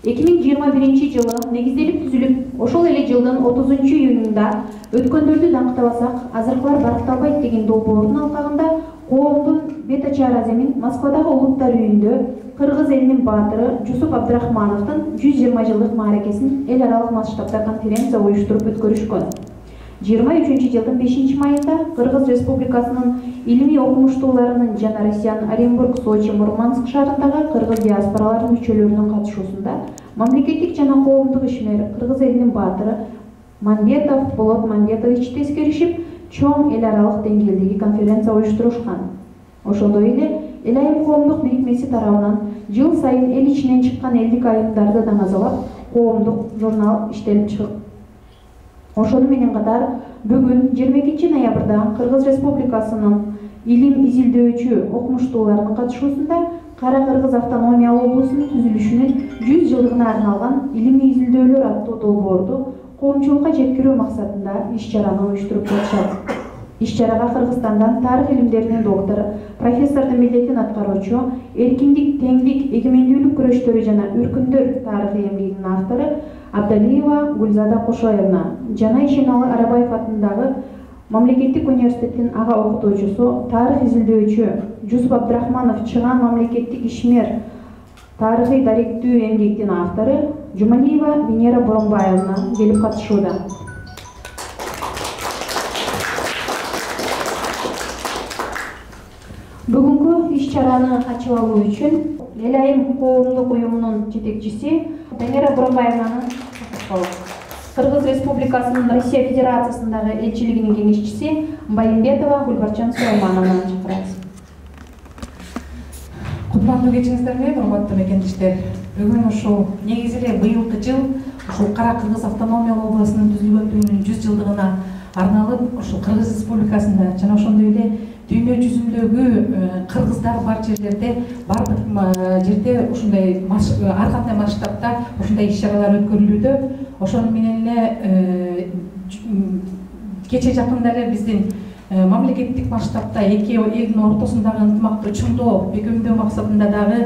2021-жылы негизделип түзүлүп, ошол эле жылдын 30-июнунда өткөндөрдү даңктабасак, азыркылар баркталбайт деген долбоордун алкагында коомдун бет ачар аземин Москвадагы улуттар үйүндө кыргыз элинин баатыры Жусуп Абдрахмановдун 120 жылдык мааракесин эл аралык масштабда конференция уюштуруп өткөрүшкөн. 23-жылдын 5-майында Кыргыз Республикасынын илимий окумуштууларынын жана Россиянын Оренбург, Сочи, Мурманск шаарындагы кыргыз диаспораларынын мүчөлөрүнүн катышуусунда мамлекеттик жана коомдук ишмер кыргыз элинин баатыры Мамбетов Болот Мамбетович тескеришип, чоң эл аралык деңгээлдеги конференция уюштурушкан. Ошондой эле Эл айым коомдук бирикмеси тарабынан жыл сайын эл ичинен чыккан элдик айымдарды даңазалап, коомдук журнал иштелип чыгып. Ошону менен катар бүгүн 22 ноябрда Кыргыз Республикасынын илим изилдөөчү окумуштууларынын катышуусунда Кара Кыргыз автономиялык облусунун түзүлүшүнүн 100 жылдыгына арналган илимий изилдөөлөр аттуу долбоорду коомчулукка жеткирүү максатында иш-чараны уюштуруп жатышат. Иш-чарага Кыргызстандан тарых илимдеринин доктору, профессордун милдетин аткаруучу, эркиндик, теңдик, эгемендүүлүк күрөштөрү жана үркүндөр тарыхый эмгегинин автору Абдалиева Гүлзада Кошоевна жана Ишеналы Арабаев атындагы Мамлекеттик университеттин ага окутуучусу, тарых изилдөөчү Жусуп Абдрахманов чыган мамлекеттик ишмер тарыхый даректүү эмгектин автору Жумалиева Венера Боромбаевна келип катышууда. Бүгүнкү иш-чараны ачып алуу үчүн Эл айым коомдук уюмунун жетекчиси Венера Боромбаевнанын Кыргыз Республикасынын Россия Федерациясындагы элчилигинин кеңешчиси Байымбетова Гүлбарчан Сулаймановнаны чакырабыз. Кутмандуу кечиңиздер менен, урматтуу мекендештер. Бүгүн ушул негизи эле быйылкы жыл ушул Кара Кыргыз автономиялык областынын түзүлгөндүгүнүн 100 жылдыгына арналып, ушул Кыргыз Республикасында жана ошондой эле дүйнө жүзүндөгү кыргыздар бар жерлерде ушундай ар кандай масштабта ушундай иш-чаралар өткөрүлүүдө. Ошону менен эле кече жакында эле биздин мамлекеттик масштабта эки элдин ортосундагы ынтымакты чоңдоо, бекемдөө максатында дагы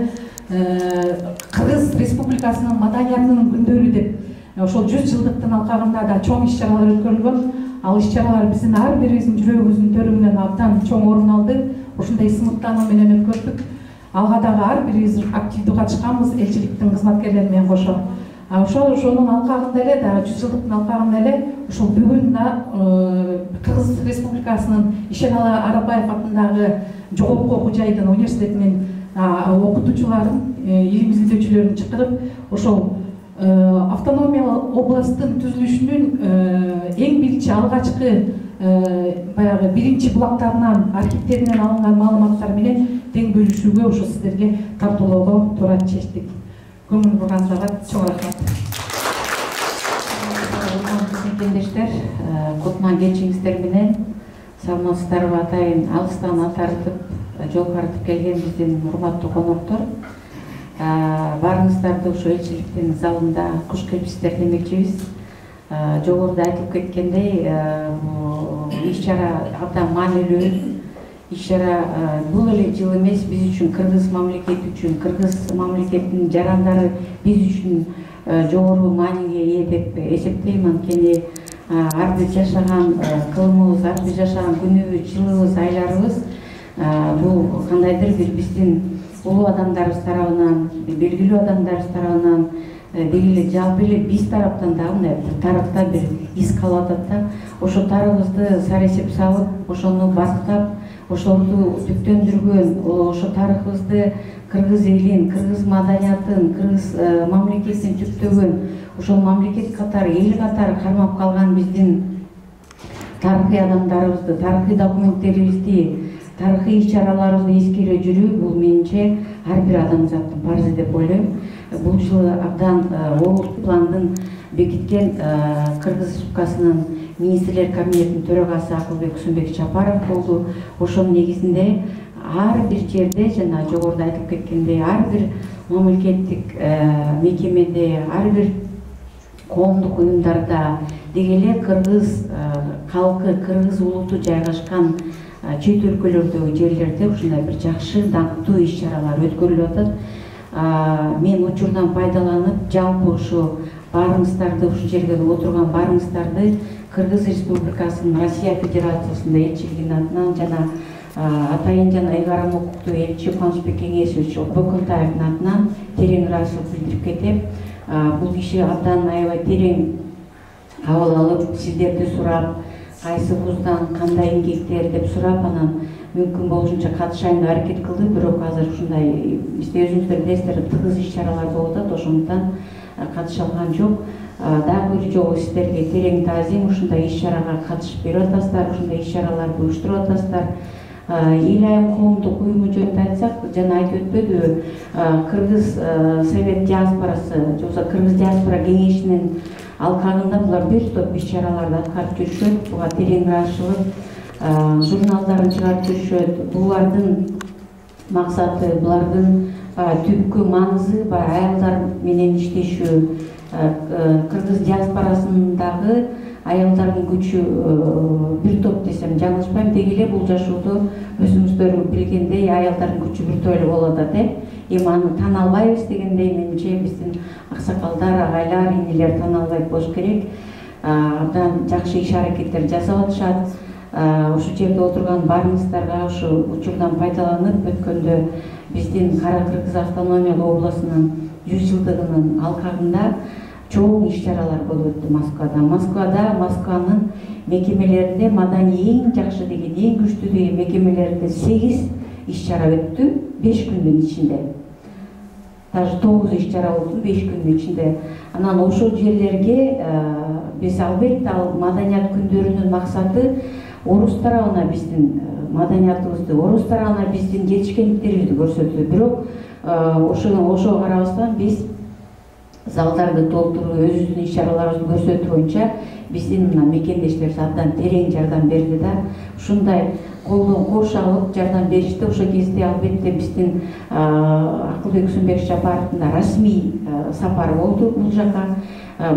Кыргыз Республикасынын маданиятынын күндөрү деп ошол 100 жылдыктын алкагында да чоң иш-чаралар өткөрүлгөн. Ал иш-чаралар биздин ар бирибиздин жүрөгүбүздүн төрүнөн абдан чоң орун алды. Ушундай сымыктануу менен өткөрдүк. Алга дагы ар бирибиз активдүү катышканбыз элчиликтин кызматкерлери менен кошо. Ошонун алкагында эле дагы 100 жылдыктын алкагында эле ушул бүгүн да Кыргыз Республикасынын Ишеналы Арабаев атындагы жогорку окуу жайдын университетинин окутуучуларын, илим изилдөөчүлөрүн чакырып, ошол автономиялык областтын түзүлүшүнүн эң биринчи алгачкы баягы биринчи булактарынан, архивдеринен алынган маалыматтар менен тең бөлүшүүгө ошо сиздерге тартуулоого туура чечтик. Көңүл бургандарга чоң рахмат. Мекендештер, кутман кечиңиздер менен саламатсыздарбы атайын алыстан ат арытып, жол карытып келген биздин урматтуу коноктор. Барыңыздарды ошо элчиликтин залында куш келипсиздер демекчибиз. Жогоруда айтылып кеткендей, иш-чара абдан маанилүү. Иш-чара бул эле жыл эмес, биз үчүн, кыргыз мамлекети үчүн, кыргыз мамлекетинин жарандары биз үчүн жогору мааниге ээ деп эсептейм. Анткени ар бир жашаган кылымыбыз, ар бир жашаган күнүбүз, жылыбыз, айларыбыз бул кандайдыр бир биздин улуу адамдарыбыз тарабынан, белгилүү адамдарыбыз тарабынан деги эле жалпы эле биз тараптан да мындай бир тарыхта бир из калып атат да. Ошо тарыхыбызды саресеп салып, ошону барктап, ошолорду түптөндүргөн, ошо тарыхыбызды кыргыз элин, кыргыз маданиятын, кыргыз мамлекетин түптөгөн, ошол мамлекет катары, эл катары кармап калган биздин тарыхый адамдарыбызды, тарыхый документтерибизди, тарыхый иш-чараларыбызды эскере жүрүү бул менимче ар бир адамзаттын парызы деп ойлойм. Бул жылы абдан олуттуу пландын бекиткен Кыргыз Республикасынын министрлер кабинетинин төрагасы Акылбек Усунбек Чапаров болду. Ошонун негизинде ар бир жерде, жана жогоруда айтылып кеткендей, ар бир мамлекеттик мекемеде, ар бир коомдук уюмдарда деги эле кыргыз калкы, кыргыз улуту жайгашкан чет өлкөлөрдөгү жерлерде ушундай бир жакшы, даңктуу иш-чаралар өткөрүлүп атат. мен учурдан пайдаланып жалпы ушу баарыңыздарды, ушул жерге отурган баарыңыздарды Кыргыз Республикасынын Россия Федерациясында элчилигинин атынан жана Атайын жана ыйгарым укуктуу элчи Кубанычбек Кеңесович Бөкөнтаевдин атынан терең ыраазычылык билдирип кетем. Бул киши абдан аябай терең кабыл алып, сиздерди сурап, кайсыбыздан кандай эмгектер деп сурап, анан мүмкүн болушунча катышайын деп аракет кылды. Бирок азыр ушундай бизде өзүңүздөр билесиздер, тыгыз иш-чаралар болуп атат, ошондуктан катыша алган жок. Дагы жолу сиздерге терең таазим, ушундай иш-чарага катышып берип атасыздар, ушундай иш-чараларды уюштуруп атасыздар. Эл айым коомдук уюму жөнүндө айтсак, жана айтып өтпөдүбү, Кыргыз Совет диаспорасы, жоксо Кыргыз диаспора кеңешинин алкагында булар бир топ иш-чараларды аткарып жүрүшөт. Буга терең ыраазычылык, журналдарын чыгарып жүрүшөт. Булардын максаты, булардын түпкү маңызы аялдар менен иштешүү, Кыргыз диаспорасындагы аялдардын күчү бир топ десем жаңылышпайм. Деги эле бул жашоодо өзүңүздөр билгендей аялдардын күчү бир топ эле болуп атат. Эми аны тана албайбыз дегендей, менимче биздин аксакалдар, агайлар, инелер тана албайт болуш керек. Абдан жакшы иш аракеттер жасап атышат. Ушул жерде отурган баарыңыздарга ушу учурдан пайдаланып, өткөндө биздин Кара Кыргыз автономиялык областынын 100 жылдыгынын алкагында чоң иш-чаралар болуп өттү Москвада. Москванын мекемелеринде маданий эң жакшы деген, эң күчтүү деген мекемелеринде 8 иш-чара өттү 5 күндүн ичинде. Даже 9 иш-чара болду 5 күндүн ичинде. Анан ошол жерлерге биз албетте маданият күндөрүнүн максаты орус тарабына биздин маданиятыбызды, орус тарабына биздин жетишкендиктерибизди көрсөтүү. Бирок ошого карабастан биз залдарды толтуруу, өзүбүздүн иш-чараларыбызды көрсөтүү боюнча биздин мына мекендештерибиз абдан терең жардам берди да. Ушундай колдон кош алып жардам беришти. Ошол кезде албетте биздин Акылбек Сунбек Жапаровдун расмий сапары болду бул жака.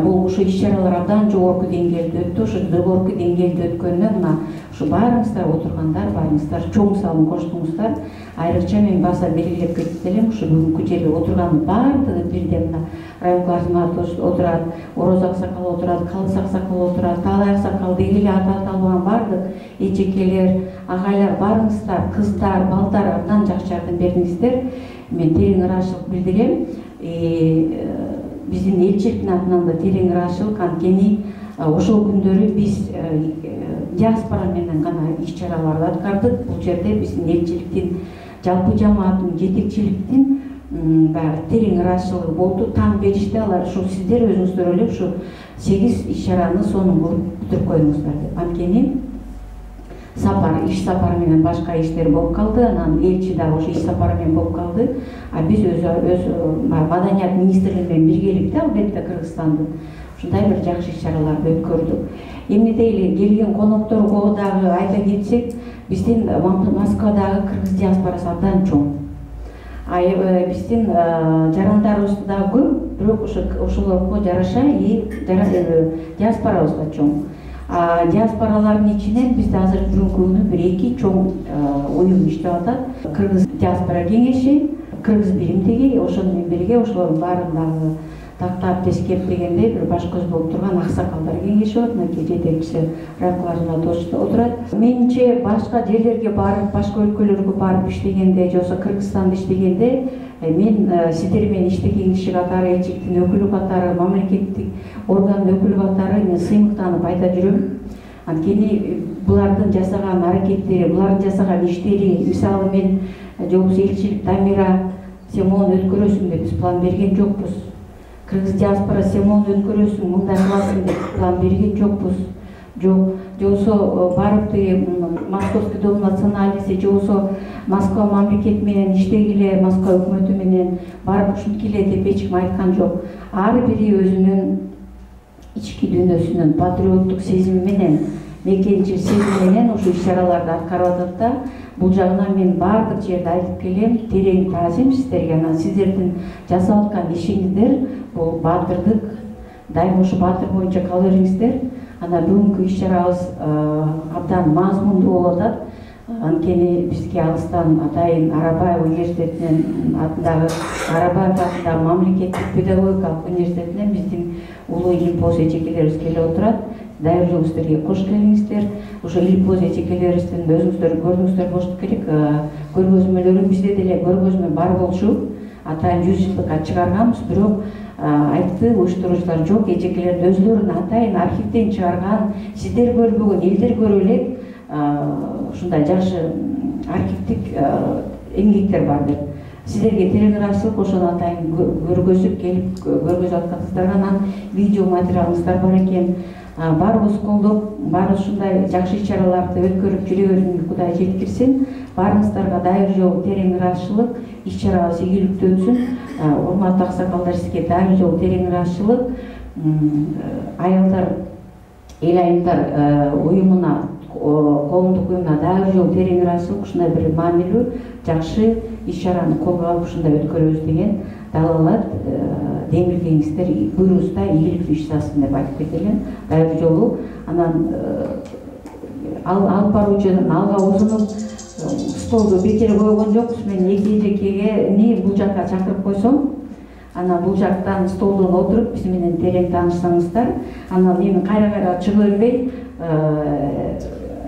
Бул ушу иш-чаралар абдан жогорку деңгээлде өттү. Ошо жогорку деңгээлде өткөндө мына ушу баарыңыздар отургандар, баарыңыздар чоң салым коштуңуздар. Айрыкча мен баса белгилеп кетип элем, ушу бүгүнкү жерде отурган баардыгы бирден мына Райымкул Азматов отурат, Ороз аксакал отурат, Калыс аксакал отурат, Таалай аксакал деги эле аты аталган баардык эжекелер, агайлар, баарыңыздар, кыздар, балдар абдан жакшы жардам бердиңиздер. Мен терең ыраазычылык билдирем. Биздин элчиликтин атынан да терең ыраазычылык. Анткени ошол күндөрү биз диаспора менен гана иш-чараларды аткардык. Бул жерде биздин элчиликтин, жалпы жамааттын, жетекчиликтин терең ыраазычылыгы болду. Таң беришти алар, ушу сиздер өзүңүздөр эле ушу 8 иш-чараны сонун кылып бүтүрүп койдуңуздар деп. Анткени сапар, иш сапары менен башка иштер болуп калды. Анан элчи дагы ошо иш сапары менен болуп калды. Биз өз маданият министрлиги менен биргеликте албетте Кыргызстандын ушундай бир жакшы иш-чараларды өткөрдүк. Эмне эле келген конокторго дагы айта кетсек, биздин Москвадагы кыргыз диаспорасы абдан чоң. Биздин жарандарыбыз да көп, бирок ошолорго жараша диаспорабыз да чоң. Диаспоралардын ичинен бизде азыр бүгүнкү күнү бир 2 чоң уюм иштеп атат. Кыргыз диаспора кеңеши, Кыргыз биримдиги, ошону менен бирге ошолордун баарындагы тактап тескеп дегендей бир баш көз болуп турган аксакалдар кеңеши бар. Мынакей жетекчиси Райымкул Азматов отурат. Менимче башка жерлерге барып, башка өлкөлөргө барып иштегенде, жоксо Кыргызстанда иштегенде, мен сиздер менен иштеген киши катары, элчиликтин өкүлү катары, мамлекеттик органдын өкүлү катары мен сыймыктанып айта жүрөм. Анткени булардын жасаган аракеттери, булардын жасаган иштери, мисалы мен жолубуз элчилик Дамира сен мону өткөрөсүң деп биз план берген жокпуз. Кыргыз диаспора сен мону өткөрөсүң, мындай кыласың деп план берген жокпуз. Жоксо барып Московский дом национальности, жоксо Москва мамлекети менен иштегиле, Москва өкмөтү менен барып ушинткиле деп эч ким айткан жок. Ар бири өзүнүн ички дүйнөсүнүн патриоттук сезими менен, мекенчил сезими менен ушу иш-чараларды аткарып атат да. Бул жагынан мен баардык жерде айтып келем, терең таазим сиздерге. Анан сиздердин жасап аткан ишиңиздер бул баатырдык. Дайыма ушу баатыр боюнча кала бериңиздер. Ана бүгүнкү иш-чарабыз абдан мазмундуу болуп атат. Анткени бизге алыстан атайын Арабаев университетинен атындагы Арабаев атындагы мамлекеттик педагогикалык университетинен биздин улуу илимпоз эжекелерибиз келип отурат. Дайырлуу сиздерге кош келиңиздер. Ошо илимпоз эжекелерибиздин өзүңүздөр көрдүңүздөр болуш керек. Көргөзмөлөрү бизде деле көргөзмө бар болчу. Атайын 100 жылдыкка чыгарганбыз, бирок айтты уюштуруучулар жок, эжекелерди өзлөрүнүн атайын архивден чыгарган, сиздер көрбөгөн, элдер көрө элек ушундай жакшы архивдик эмгектер бар деп. Сиздерге терең ыраазычылык, ошону атайын көргөзүп келип көргөзүп аткансыздарга, анан видео материалыңыздар бар экен. Баарыбыз колдоп, баары ушундай жакшы иш-чараларды өткөрүп жүрө берүүгө Кудай жеткирсин. Баарыңыздарга дайыр жолу терең ыраазычылык, иш-чарабыз ийгиликтүү өтсүн. Урматтуу аксакалдар, сизге дайыр жолу терең ыраазычылык. Аялдар, эл айымдар уюмуна, коомдук уюмуна дайыр жолу терең ыраазычылык. Ушундай бир маанилүү, жакшы иш-чараны колго алып ушундай өткөрөбүз деген далалат демилгеңиздер, буйруңузда ийгиликтүү иш жасасын деп айтып кетелин. Дайыр жолу. Анан алып баруучунун алга узунуп столду бекер койгон жокпуз. Мен эки эжекеге бул жакка чакырып койсом, анан бул жактан столдон отуруп биз менен терең таанышсаңыздар, анан эми кайра чыга бербей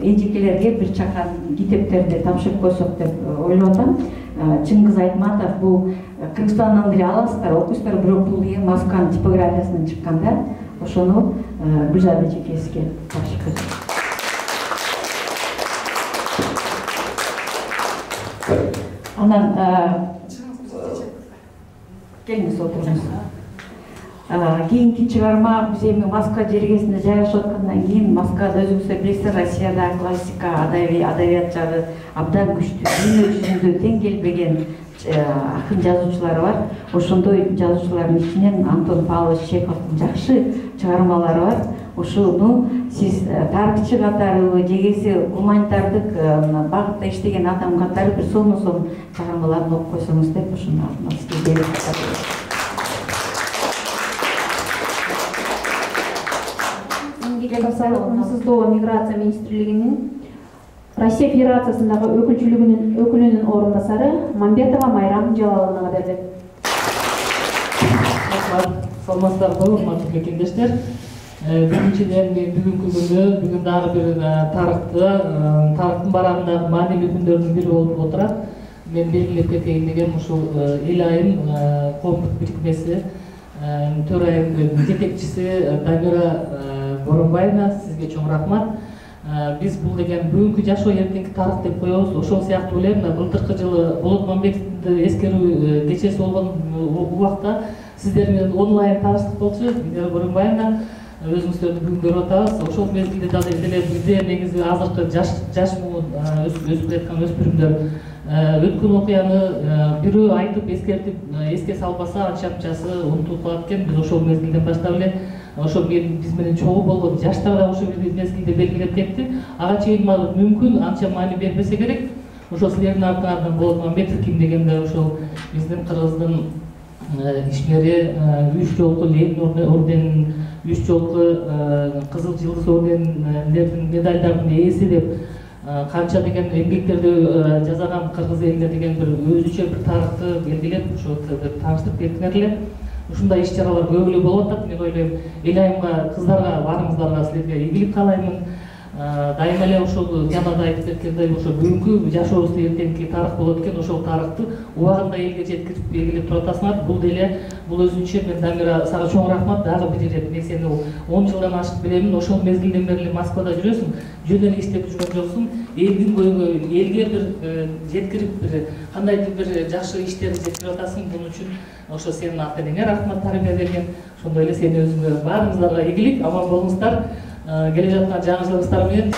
эжекелерге бир чакан китептерди тапшырып койсок деп ойлоп атам. Чыңгыз Айтматов бул Кыргызстандан деле аласыздар, окуйсуздар, бирок бул Москванын типографиясынан чыккан да. Ошону Гүлзар эжекебизге тапшырып койдум. Анан келиңиз отуруңуз. Кийинки чыгарма биз эми Москва жергесинде жайгашып аткандан кийин, Москвада өзүңүздөр билесиздер, Россияда классика адабият жагы абдан күчтүү, дүйнө жүзүндө тең келбеген акын жазуучулар бар. Ошондой жазуучулардын ичинен Антон Павлович Чеховдун жакшы чыгармалары бар. Ошону сиз тарыхчы катары, жегеси гуманитардык багытта иштеген адам катары бир сом чыгармаларын окуп койсоңуз деп ошону сизге берип Камсыздоо миграция министрлигинин Россия Федерациясындагы өкүлүнүн орун басары Мамбетова Майрам Жалаловнага берилет. Саламатсыздарбы, урматтуу мекендештер. Биринчиден бүгүнкү күндө бүгүн дагы бир тарыхтын барагындагы маанилүү күндөрдүн бири болуп отурат. Мен белгилеп кетейин дегем ушул эл айым коомдук бирикмеси төрайымдын жетекчиси Дамира Боронбаевна, сизге чоң рахмат. Биз бул деген бүгүнкү жашоо эртеңки тарых деп коебуз. Ошол сыяктуу эле былтыркы жылы Болот Мамбетовди эскерүү кечеси болгон убакта сиздер менен онлайн тааныштык болчу. Дамира Боронбаевна, өзүңүздөрдү бүгүн көрүп атабыз. Ошол мезгилде деле бизде негизи азыркы жаш муун өсүп жаткан өспүрүмдөр өткөн окуяны бирөө айтып эскертип эске салбаса анча-мынчасы унутулуп калат экен. Биз ошол мезгилден баштап эле ошо биз менен чогуу болгон жаштар да ошол мезгилде белгилеп кетти. Ага чейин мүмкүн анча маани бербесе керек. Ошол силердин артыңардан Болот Мамбетов ким дегенде ошол биздин Кыргыздын ишмери 3 жолку Ленин орденин, 3 жолку Кызыл Жылдыз ордендердин медальдардын ээси деп канча деген эмгектерди жасаган кыргыз элине деген бир өзүчө бир тарыхты белгилеп ошо тааныштырып бердиңер эле. Ушундай иш-чаралар көп эле болуп атат. Мен ойлойм, эл айымга, кыздарга, барыңыздарга силерге ийгилик каалаймын. Дайыма эле ошол жанада айтып кеткендей, ошо бүгүнкү жашообузда эртеңки тарых болот экен, ошол тарыхты убагында элге жеткирип белгилеп турасыңар. Бул деле бул өзүнчө мен Дамира сага чоң рахмат. Дагы бир ирет мен сени 10 жылдан ашык билемин. Ошол мезгилден бери эле Москвада жүрөсүң, жөн эле иштеп жүргөн жоксуң. Элдин көйгөй, элге бир жеткирип бир кандайдыр бир жакшы иштерди жеткирип атасың. Бунун үчүн ошо сенин ата энеңе рахмат тарбия берген. Ошондой эле сени өзүңө баарыңыздарга ийгилик, аман болуңуздар. Келе жаткан жаңы жылыңыздар менен.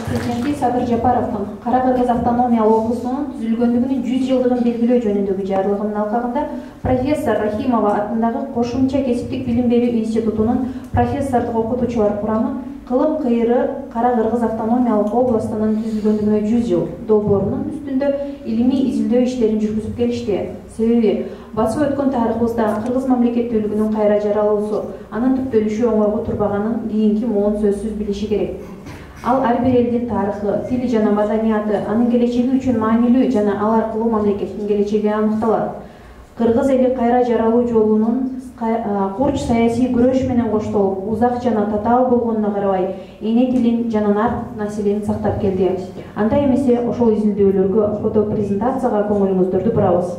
Президенти Садыр Жапаровдун Кара Кыргыз автономиялык окуусунун түзүлгөндүгүнүн 100 жылдыгын белгилөө жөнүндөгү жарлыгынын алкагында профессор Рахимова атындагы Кошумча кесиптик билим берүү институтунун профессордук окутуучулар курамы кылым кыйры Кара Кыргыз автономиялык областынын түзүлгөндүгүнө 100 жыл долбоорунун үстүндө илимий изилдөө иштерин жүргүзүп келишти. Себеби басып өткөн тарыхыбызда Кыргыз мамлекеттүүлүгүнүн кайра жаралуусу, анын түптөлүшү оңойго турбаганын кийинки муун сөзсүз билиши керек. Ал ар бир элдин тарыхы, тили жана маданияты, анын келечеги үчүн маанилүү жана ал аркылуу мамлекеттин келечеги аныкталат. Кыргыз эли кайра жаралуу жолунун курч саясий күрөш менен коштолуп, узак жана татаал болгонуна карабай, эне тилин жана нарт населин сактап келди. Андай эмесе ошол изилдөөлөргө фотопрезентацияга көңүлүңүздөрдү бурабыз.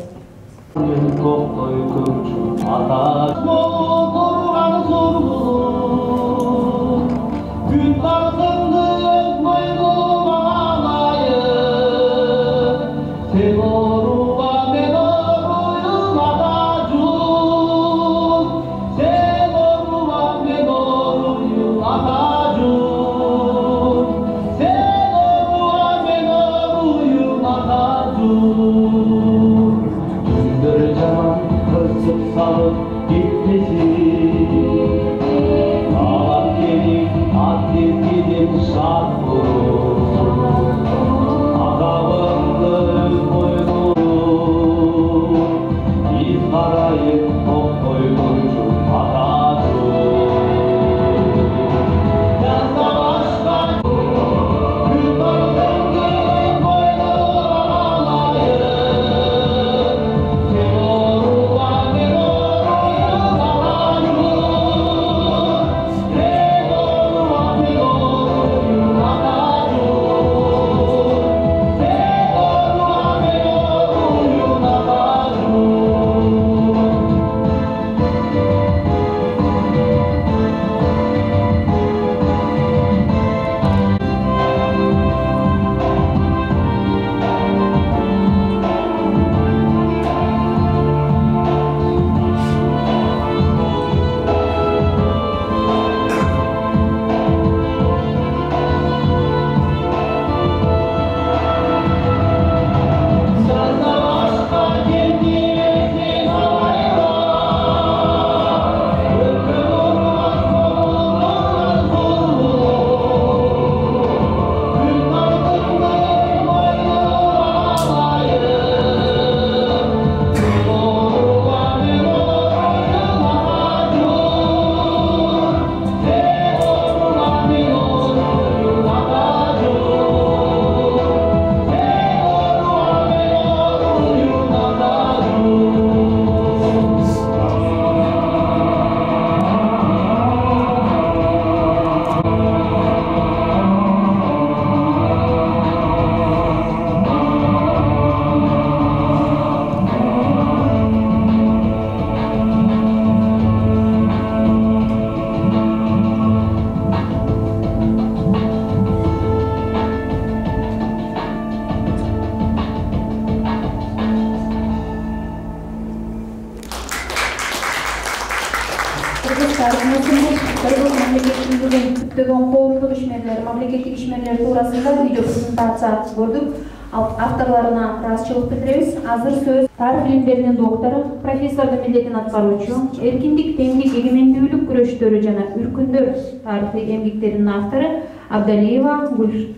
Кыргыз мамлекеттүүлүгүн күттөгөн коомдук ишмерлер, мамлекеттик ишмерлер туурасында видео презентация көрдүк. Авторларына ыраазычылык билдиребиз. Азыр сөз тарых илимдеринин доктору, профессордун милдетин аткаруучу, эркиндик, теңдик, эгемендүүлүк күрөштөрү жана үркүндөр тарыхый эмгектеринин автору Абдалиева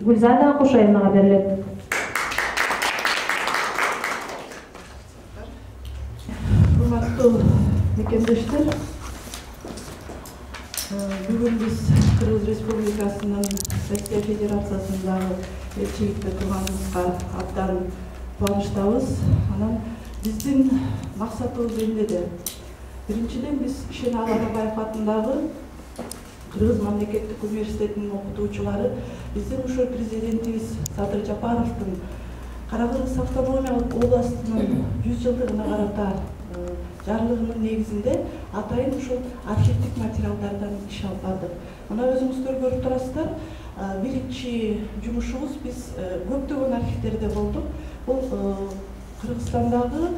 Гүлзада Кошаевнага берилет. Урматтуу мекендештер, бүгүн биз Кыргыз Республикасынын Россия Федерациясындагы элчиликте турганыбызга абдан кубанычтабыз. Анан биздин максатыбыз эмнеде? Биринчиден биз Шенал Арабаев атындагы Кыргыз мамлекеттик университетинин окутуучулары биздин ушул президентибиз Садыр Жапаровдун Кара-Кыргыз автономиялык областынын 100 жылдыгына карата жарлыгынын негизинде атайын ушул архивдик материалдардан иш алып бардык. Мына өзүңүздөр көрүп турасыздар. Биринчи жумушубуз биз көптөгөн архивдерде болдук. Бул Кыргызстандагы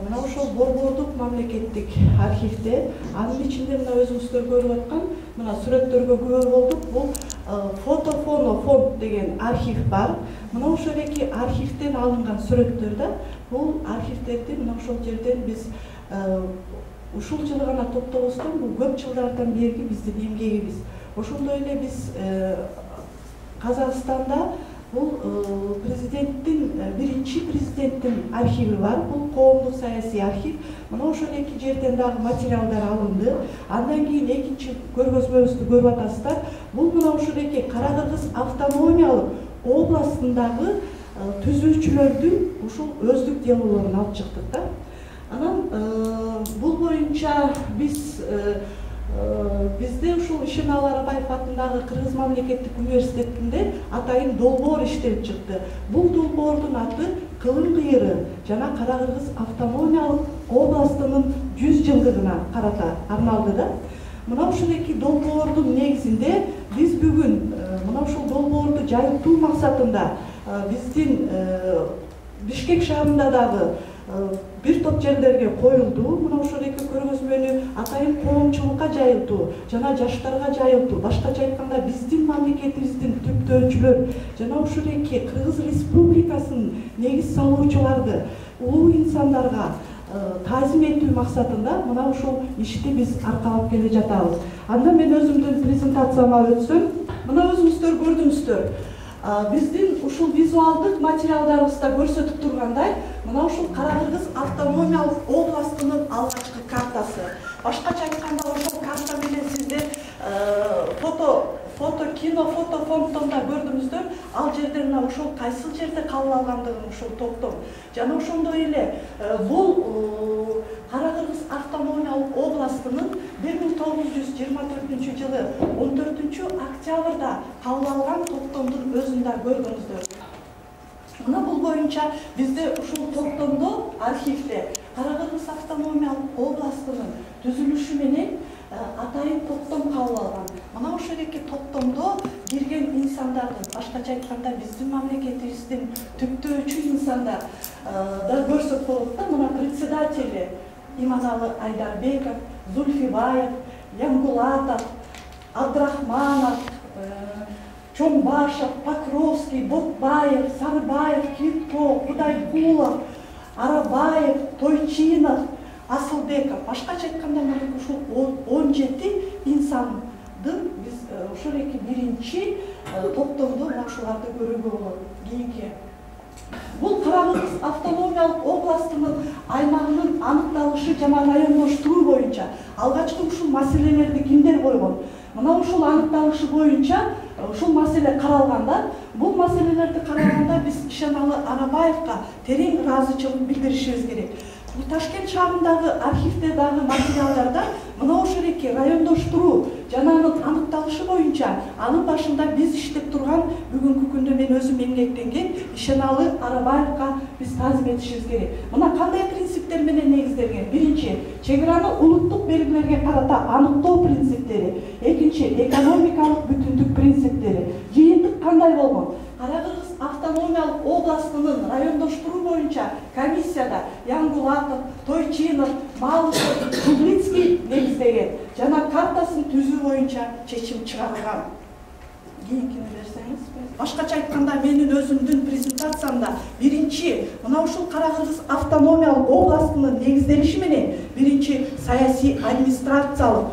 мына ошол борбордук мамлекеттик архивде, анын ичинде мына өзүңүздөр көрүп аткан мына сүрөттөргө күбө болдук. Бул фотофонд деген архив бар. Мына ошол эки архивден алынган сүрөттөр да. Бул архивдерди мына ошол жерден биз ушул жылы гана топтобостон, бул көп жылдардан берги биздин эмгегибиз. Ошондой эле биз Казакстанда Бул президенттин биринчи президенттин архиви бар. Бул коомдук саясий архив. Мына ошол эки жерден дагы материалдар алынды. Андан кийин экинчи көргөзмөбүздү көрүп атасыздар. Бул мына ошол эки Кара Кыргыз автономиялык областындагы түзүүчүлөрдүн ушул өздүк делолорун алып чыктык да. Анан бул боюнча бизде ушул Ишеналы Арабаев атындагы Кыргыз мамлекеттик университетинде атайын долбоор иштелип чыкты. Бул долбоордун аты Кылым кыйыры жана Кара Кыргыз автономиялык областынын 100 жылдыгына карата арналды да. Мына ушул эки долбоордун негизинде биз бүгүн мына ушул долбоорду жайылтуу максатында биздин Бишкек шаарында дагы бир топ жерлерге коюлду. Мына ошол эки көргөзмөнү атайын коомчулукка жайылтуу жана жаштарга жайылтуу, башкача айтканда биздин мамлекетибиздин түптөөчүлөр жана ушул эки Кыргыз Республикасынын негиз салуучуларды, улуу инсандарга таазим этүү максатында мына ушул ишти биз аркалап келе жатабыз. Анда мен өзүмдүн презентацияма өтсөм, мына өзүңүздөр көрдүңүздөр. Биздин ушул визуалдык материалдарыбызда көрсөтүп тургандай, мына ушул Кара Кыргыз автономиялык областынын алгачкы картасы. Башкача айтканда ошол карта менен сиздер фотофонддонда көрдүңүздөр, ал жерден ошол кайсыл жерде кабыл алгандыгын ушул токтом. Жана ошондой эле бул Кара Кыргыз автономиялык областынын 1924 жылы 14 октябрда кабыл алган токтомдун өзүн да көрдүңүздөр. Мына бул боюнча бизде ушул токтомдо архивде Кара Кыргыз автономиялык областынын түзүлүшү менен атайын токтом кабыл алган. Мына ошол эки токтомдо кирген инсандардын, башкача айтканда биздин мамлекетибиздин түптөөчү инсандар да көрсөк болот да. Мына председатели Иманалы Айдарбеков, Зульфибаев, Янгулатов, Абдрахманов, Чомбашев, Покровский, Ботбаев, Сарбаев, Квитко, Кудайкулов, Арабаев, Тойчинов, Асылбеков. Башкача айтканда ушул 17 инсандын биз ушул эки биринчи токтомдо ушуларды көрүүгө болот. Кийинки бул Кара Кыргыз автономиялык областынын аймагынын аныкталышы жана райондоштуруу боюнча алгачкы ушул маселелерди кимдер койгон? Мына ушул аныкталышы боюнча ушул маселе каралганда, бул маселелерди караганда биз Ишеналы Арабаевга терең ыраазычылык билдиришибиз керек. Ташкент шаарындагы архивде дагы материалдарда мына ошол эки райондоштуруу жана анын аныкталышы боюнча анын башында биз иштеп турган бүгүнкү күндө мен өзүм эмгектенген Ишеналы Арабаевга биз таазим этишибиз керек. Мына кандай принциптер менен негизделген? Биринчи, чек араны улуттук белгилерге карата аныктоо принциптери. Экинчи, экономикалык бүтүндүк принциптери. Жыйынтык кандай болгон? Кара Кыргыз автономиялык областынын райондоштуруу боюнча комиссияда Янгулатов, Тойчинов, Малышев, Кублицкий негиздеген жана картасын түзүү боюнча чечим чыгарылган. Кийинкини берсеңиз. Башкача айтканда менин өзүмдүн презентациямда биринчи мына ушул Кара Кыргыз автономиялык областынын негизделиши менен биринчи саясий администрациялык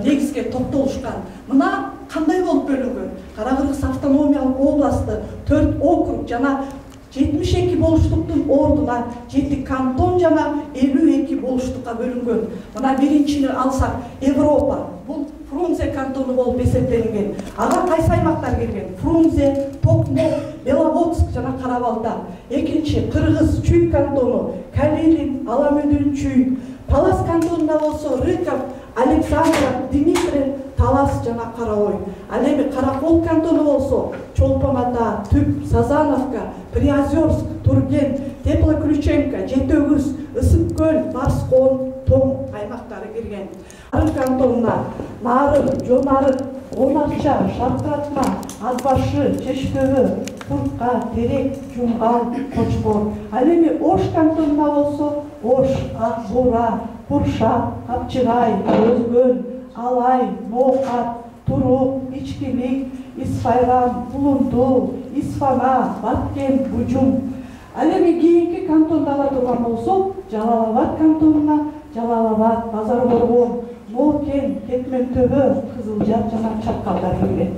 негизге токтолушкан. Мына кандай болуп бөлүнгөн? Кара Кыргыз автономиялык областы 4 округ жана 72 болуштуктун ордуна 7 кантон жана 52 болуштукка бөлүнгөн. Мына биринчини алсак, Европа. Бул Фрунзе кантону болуп эсептелинген. Ага кайсы аймактар кирген? Фрунзе, Токмок, Беловодск жана Кара-Балта. Экинчи Кыргыз Чүй кантону, Калилин, Аламөдүн Чүй. Талас кантонунда болсо Рыков, Александров, Дмитрий, Талас жана Караой. Ал эми Каракол кантону болсо Чолпон Ата, Түп, Сазановка, Приозерск, Турген, Теплоключенко, Жетөгүз, Ысык көл, Барскон, Том аймактары кирген. Нарын кантонуна Нарын, Жонарык, Онакча, Шаркыратма, Азбашы, Чечтөбү, Турка, Терек, Жумгал, Кочбор. Ал эми Ош кантонуна болсо Ош, Ак Бура, Куршак, Капчыгай, Өзгөн, Алай, Ноокат, Турук, Ичкилик, Исфайран, Булунту, Исфана, Баткен, Бужум. Ал эми кийинки кантонду ала турган болсок, Жалал-Абад кантонуна Жалал-Абад, Базар Борбор, Ноокен, Кетмен Төбө, Кызылжар жана Чакалдар кирген.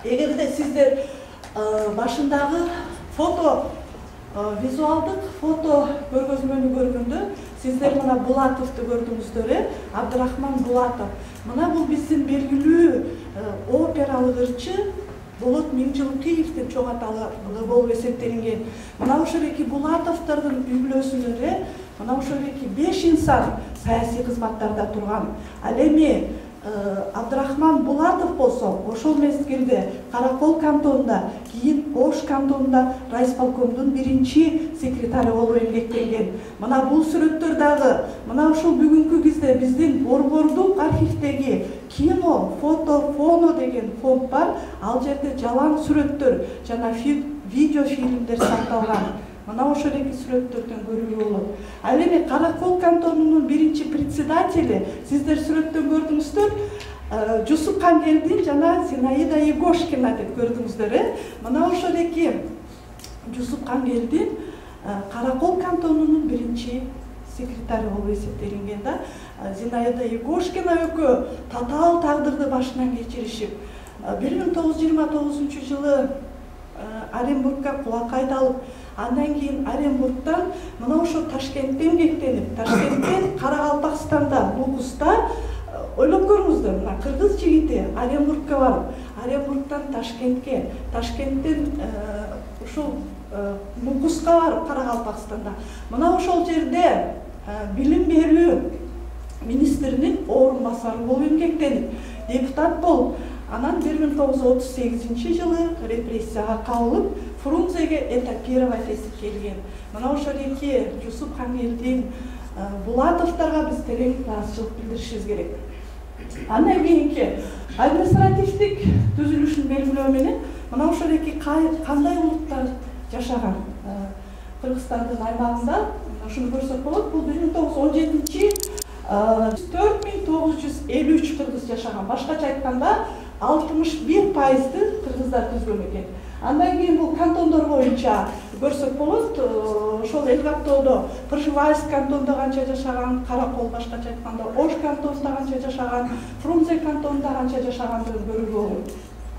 Эгерде сиздер башындагы фото визуалдык фото көргөзмөнү көргөндө сиздер мына Булатовду көрдүңүздөр, Абдрахман Булатов. Мына бул биздин белгилүү опералык ырчы Болот Миңжилкиевдин чоң аталыгы болуп эсептелинген. Мына ошол эки Булатовдордун үй-бүлөсүндө мына ошол эки 5 инсан саясий кызматтарда турган. Ал эми Абдрахман Булатов болсо ошол мезгилде Каракол кантонунда, кийин Ош кантонунда райисполкомдун биринчи секретары болуп эмгектенген. Мына бул сүрөттөр дагы мына ошол бүгүнкү кезде биздин Борбордук архивдеги кино, фото, фоно деген фонд бар. Ал жерде жалаң сүрөттөр жана видео фильмдер сакталган. Мына ошол эки сүрөттөрдөн көрүүгө болот. Ал эми Каракол кантонунун биринчи председатели сиздер сүрөттөн көрдүңүздөр, Жусуп Кангелдин жана Зинаида Егошкина деп көрдүңүздөр. Мына ошол эки Жусуп Кангелдин Каракол кантонунун биринчи секретары болуп эсептелинген да. Зинаида Егошкина экөө татаал тагдырды башынан кечиришип 1929 жылы Оренбургга кулакайды алып, андан кийин Оренбургтан мына ошо Ташкентте эмгектенип, Ташкенттен Каракалпакстанда, Нукуста ойлоп көрүңүздөр, мына кыргыз жигити Оренбургга барып, Оренбургтан Ташкентке, Ташкенттен ушул Нукуска барып Каракалпакстанда. Мына ошол жерде билим берүү министринин орун басары болуп эмгектенип, депутат болуп, анан 1938 жылы репрессияга кабылып, Фрунзеге этапировать этип келген. Мына ошол эки Жусуп Кангелдин, Булатовдорго биз терең ыраазычылык билдиришибиз керек. Андан кийинки административдик түзүлүшүн белгилөө менен мына ошол эки кандай улуттар жашаган Кыргызстандын аймагында ушуну көрсөк болот. Бул 1917 4953 кыргыз жашаган. Башкача айтканда 61%ды кыргыздар түзгөн экен. Андан кийин бул кантондор боюнча көрсөк болот. Ошол Элгаттоодо Пржевальск кантонунда канча жашаган, Каракол башкача айтканда Ош кантонунда канча жашаган, Фрунзе кантонунда канча жашагандыгын көрүүгө болот.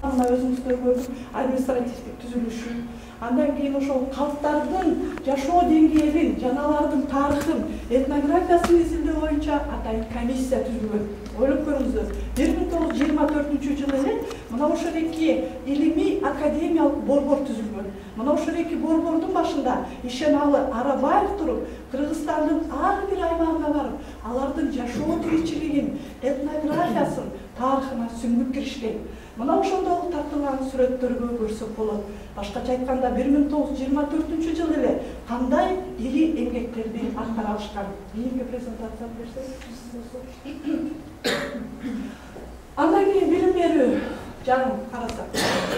Мына өзүңүздөр көрдүк административдик түзүлүшүн. Андан кийин ошол калктардын жашоо деңгээлин, жана алардын тарыхын, этнографиясын изилдөө боюнча атайын комиссия түзүлгөн. Ойлоп көрүңүздөр. 1924 жылы эле мына ошол эки илимий академиялык борбор түзүлгөн. Мына ошол эки борбордун башында Ишеналы Арабаев туруп, Кыргызстандын ар бир аймагына барып, алардын жашоо тиричилигин, этнографиясын, тарыхына сүңгүп киришкен. Мына ошондо тартылган сүрөттөргө көрсөк болот. Башкача айтканда 1924 жылы эле кандай ири эмгектерди аткара алышкан. Кийинки презентацияны берсек. Андан кийин билим берүү жагын карасак.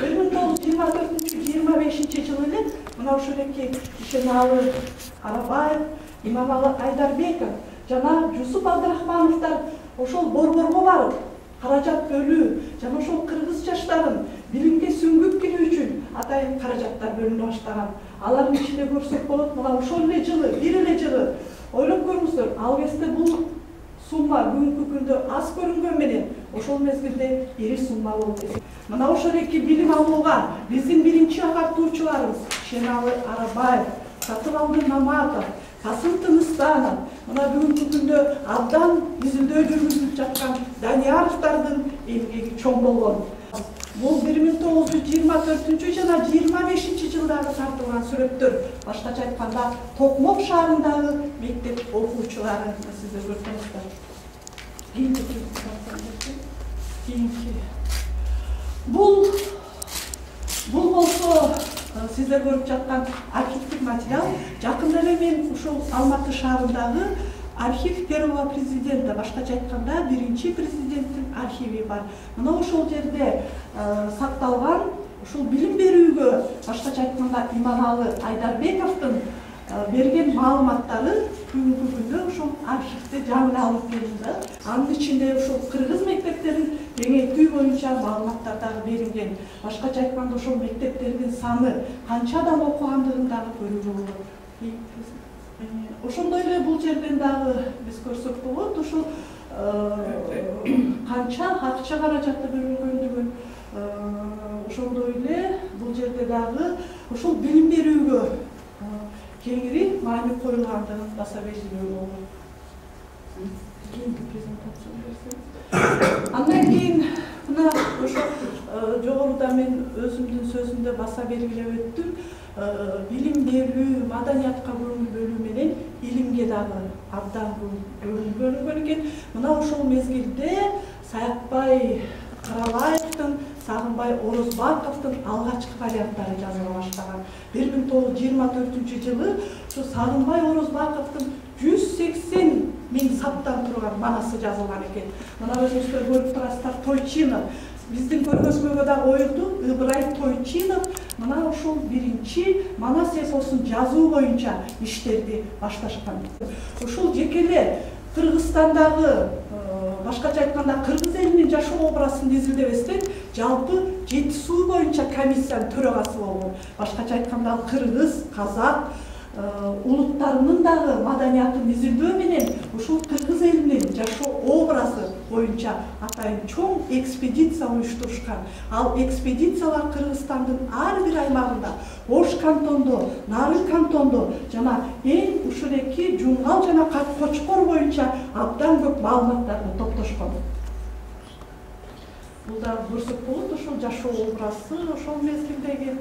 1924-25 жылы эле мына ошол эки Ишеналы Арабаев, Имамалы Айдарбеков жана Жусуп Абдрахмановдор ошол борборго барып, каражат бөлүү жана ошол кыргыз жаштарын билимге сүңгүп кирүү үчүн атайын каражаттар бөлүнө баштаган. Алардын ичинде көрсөк болот, мына ошол эле жылы, бир эле жылы ойлоп көрүңүздөр, ал кезде бул сумма бүгүнкү күндө аз көрүнгөн менен ошол мезгилде ири сумма болуп кетти. Мына ошол эки билим алууга биздин биринчи агартуучуларыбыз Ишеналы Арабаев, Сатыбалды Маматов, Касым Тыныстанов, мына бүгүнкү күндө абдан изилдөө жүргүзүлүп жаткан Данияровдордун эмгеги чоң болгон. Бул 1924 жана 25 жылдары тартылган сүрөттөр. Башкача айтканда Токмок шаарындагы мектеп окуучулары сиздер көрсөңүздөр. Бул болсо сиздер көрүп жаткан архивдик материал. Жакында эле мен ушул Алматы шаарындагы архив первого президента, башкача айтканда биринчи президенттин архиви бар. Мына ошол жерде сакталган ушул билим берүүгө башкача айтканда Иманалы Айдарбековдун берген маалыматтары бүгүнкү күндө ошол архивде жаңы алып келинди. Анын ичинде ошол кыргыз мектептерин кеңейтүү боюнча маалыматтар дагы берилген. Башкача айтканда ошол мектептердин саны канча адам окугандыгын дагы көрүүгө болот. Ошондой эле бул жерден дагы биз көрсөк болот, ошол канча акча каражаты бөлүнгөндүгүн, ошондой эле бул жерде жерде дагы ушул билим берүүгө кеңири маани коюлгандыгын баса белгилөө болот. Андан кийин мына ошо жогоруда мен өзүмдүн сөзүмдө баса белгилеп өттүм. Билим берүү, маданиятка көңүл бөлүү менен илимге дагы абдан көңүл бөлүнгөн экен. Мына ошол мезгилде Саякбай Карабаевдин, Сагынбай Орозбаковдун алгачкы варианттары жазыла баштаган. 1924-жылы ушу Сагынбай Орозбаковдун 180 миң саптан турган манасы жазылган экен. Мына өзүңүздөр көрүп турасыздар, Тойчинов. Биздин көргөзмөгө да коюлду. Ыбырай Тойчинов мына ушул биринчи манас эпосун жазуу боюнча иштерди башташкан. Ушул жекеле Кыргызстандагы, башкача айтканда кыргыз элинин жашоо образын изилдебестен жалпы Жети суу боюнча комиссиянын төрагасы болгон. Башкача айтканда кыргыз, казак улуттарынын дагы маданиятын изилдөө менен ушул кыргыз элинин жашоо образы боюнча атайын чоң экспедиция уюштурушкан. Ал экспедициялар Кыргызстандын ар бир аймагында, Ош кантондо, Нарын кантондо жана эң ушул эки Жумгал жана Кочкор боюнча абдан көп маалыматтарды топтошкон. Бул да көрсөк болот, ошол жашоо образы, ошол мезгилдеги